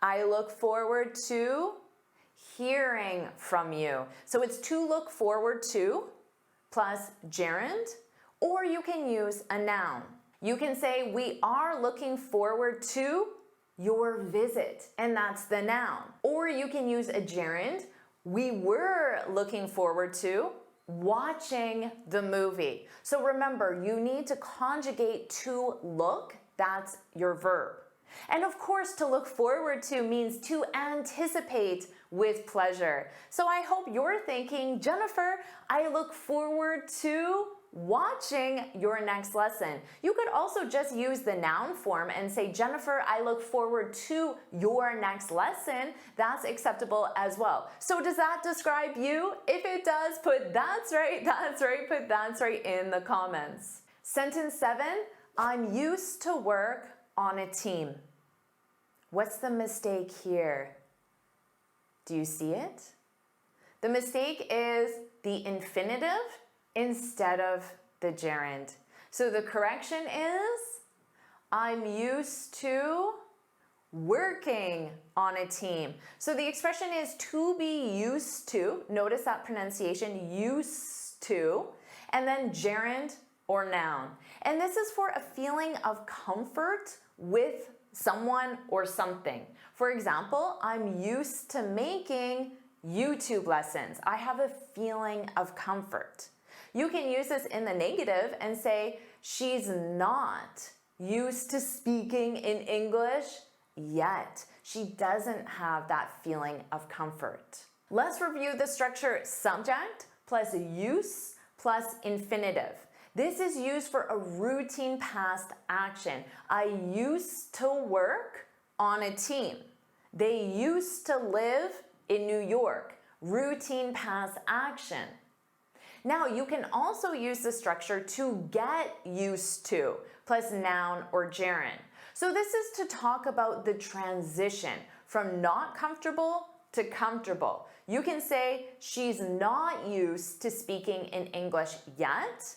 I look forward to hearing from you. So it's to look forward to plus gerund, or you can use a noun. You can say, we are looking forward to your visit, and that's the noun. Or you can use a gerund, we were looking forward to watching the movie. So remember, you need to conjugate to look, that's your verb. And of course, to look forward to means to anticipate with pleasure. So I hope you're thinking, Jennifer, I look forward to watching your next lesson. You could also just use the noun form and say, Jennifer, I look forward to your next lesson. That's acceptable as well. So does that describe you? If it does, put that's right, put that's right in the comments. Sentence 7, I'm used to work on a team. What's the mistake here? Do you see it? The mistake is the infinitive instead of the gerund. So the correction is, I'm used to working on a team. So the expression is to be used to. Notice that pronunciation, used to, and then gerund or noun. And this is for a feeling of comfort with someone or something. For example, I'm used to making YouTube lessons. I have a feeling of comfort. You can use this in the negative and say, she's not used to speaking in English yet. She doesn't have that feeling of comfort. Let's review the structure subject plus use plus infinitive. This is used for a routine past action. I used to work on a team. They used to live in New York. Routine past action. Now you can also use the structure to get used to plus noun or gerund. So this is to talk about the transition from not comfortable to comfortable. You can say she's not used to speaking in English yet.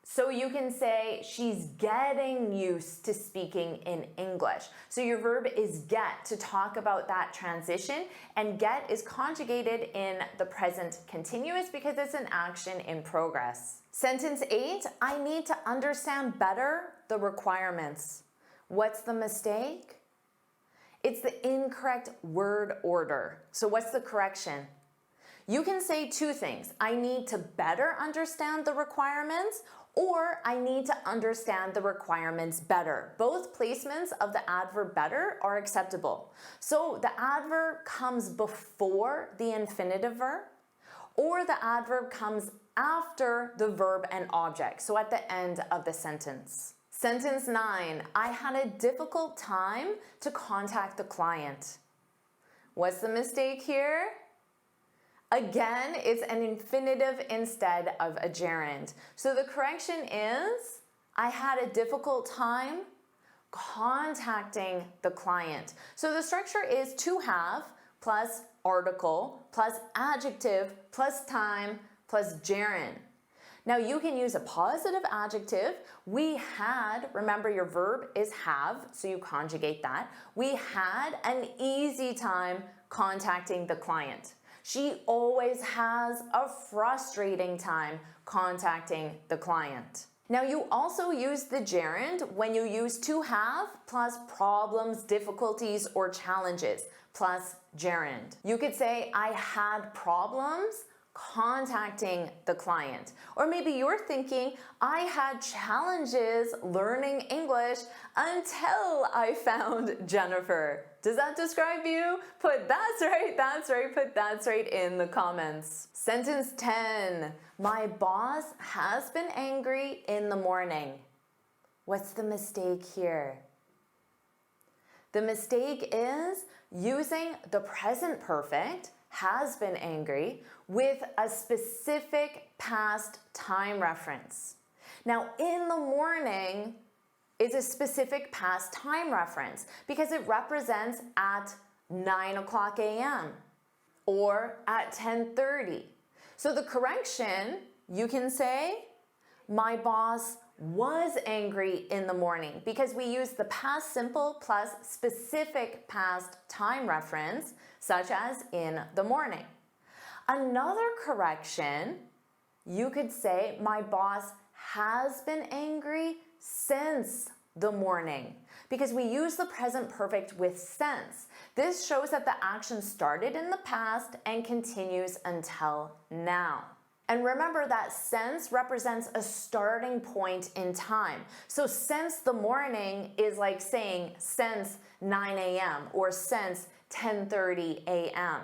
So you can say she's getting used to speaking in English. So your verb is get to talk about that transition, and get is conjugated in the present continuous because it's an action in progress. Sentence 8, I need to understand better the requirements. What's the mistake? It's the incorrect word order. So what's the correction? You can say two things. I need to better understand the requirements, or I need to understand the requirements better. Both placements of the adverb better are acceptable. So the adverb comes before the infinitive verb, or the adverb comes after the verb and object, so at the end of the sentence. Sentence 9, I had a difficult time to contact the client. What's the mistake here? Again, it's an infinitive instead of a gerund. So the correction is, I had a difficult time contacting the client. So the structure is to have plus article plus adjective plus time plus gerund. Now you can use a positive adjective. We had, remember your verb is have, so you conjugate that. We had an easy time contacting the client. She always has a frustrating time contacting the client. Now you also use the gerund when you use to have plus problems, difficulties, or challenges plus gerund. You could say, I had problems contacting the client. Or maybe you're thinking, I had challenges learning English until I found Jennifer. Does that describe you? Put that's right, put that's right in the comments. Sentence 10, my boss has been angry in the morning. What's the mistake here? The mistake is using the present perfect, has been angry, with a specific past time reference. Now, in the morning is a specific past time reference because it represents at 9 o'clock a.m. or at 10:30. So the correction, you can say, my boss was angry in the morning because we use the past simple plus specific past time reference, such as in the morning. Another correction, you could say, my boss has been angry since the morning because we use the present perfect with since. This shows that the action started in the past and continues until now. And remember that since represents a starting point in time. So since the morning is like saying since 9 a.m. or since 10:30 a.m.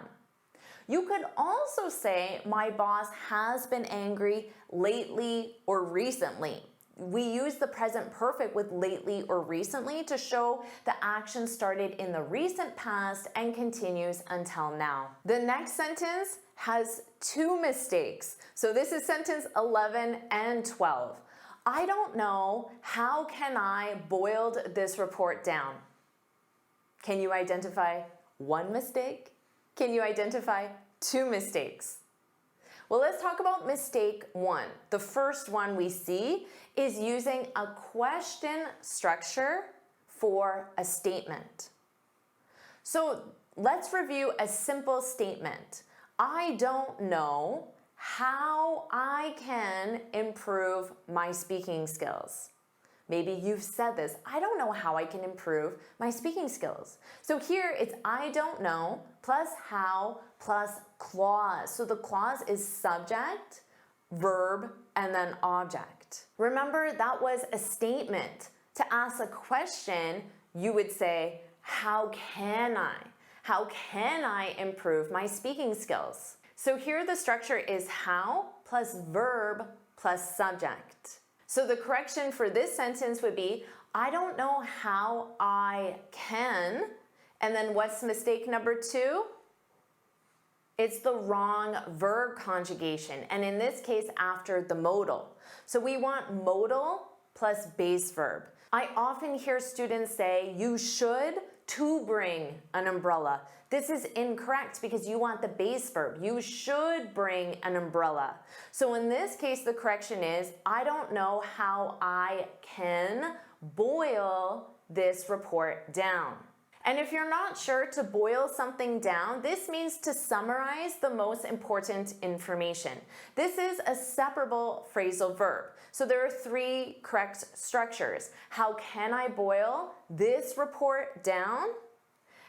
You could also say my boss has been angry lately or recently. We use the present perfect with lately or recently to show the action started in the recent past and continues until now. The next sentence has two mistakes. So this is sentence 11 and 12. I don't know, how can I boiled this report down? Can you identify one mistake? Can you identify two mistakes? Well, let's talk about mistake 1. The first one we see is using a question structure for a statement. So let's review a simple statement. I don't know how I can improve my speaking skills. Maybe you've said this, I don't know how I can improve my speaking skills. So here it's I don't know plus how plus clause. So the clause is subject, verb, and then object. Remember, that was a statement. To ask a question, you would say, how can I? How can I improve my speaking skills? So here the structure is how plus verb plus subject. So the correction for this sentence would be, I don't know how I can, and then what's mistake number 2? It's the wrong verb conjugation, and in this case, after the modal. So we want modal plus base verb. I often hear students say, you should to bring an umbrella. This is incorrect because you want the base verb. You should bring an umbrella. So in this case, the correction is, I don't know how I can boil this report down. And if you're not sure to boil something down, this means to summarize the most important information. This is a separable phrasal verb. So there are 3 correct structures. How can I boil this report down?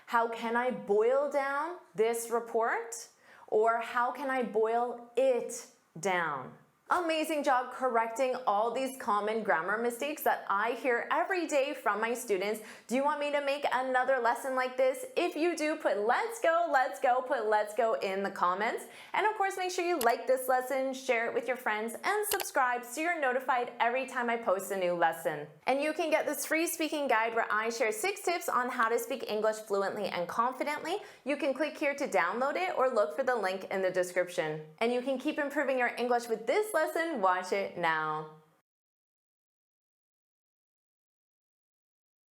How can I boil down this report? Or how can I boil it down? Amazing job correcting all these common grammar mistakes that I hear every day from my students. Do you want me to make another lesson like this? If you do, put let's go in the comments. And of course, make sure you like this lesson, share it with your friends, and subscribe so you're notified every time I post a new lesson. And you can get this free speaking guide where I share 6 tips on how to speak English fluently and confidently. You can click here to download it or look for the link in the description. And you can keep improving your English with this lesson. Watch it now.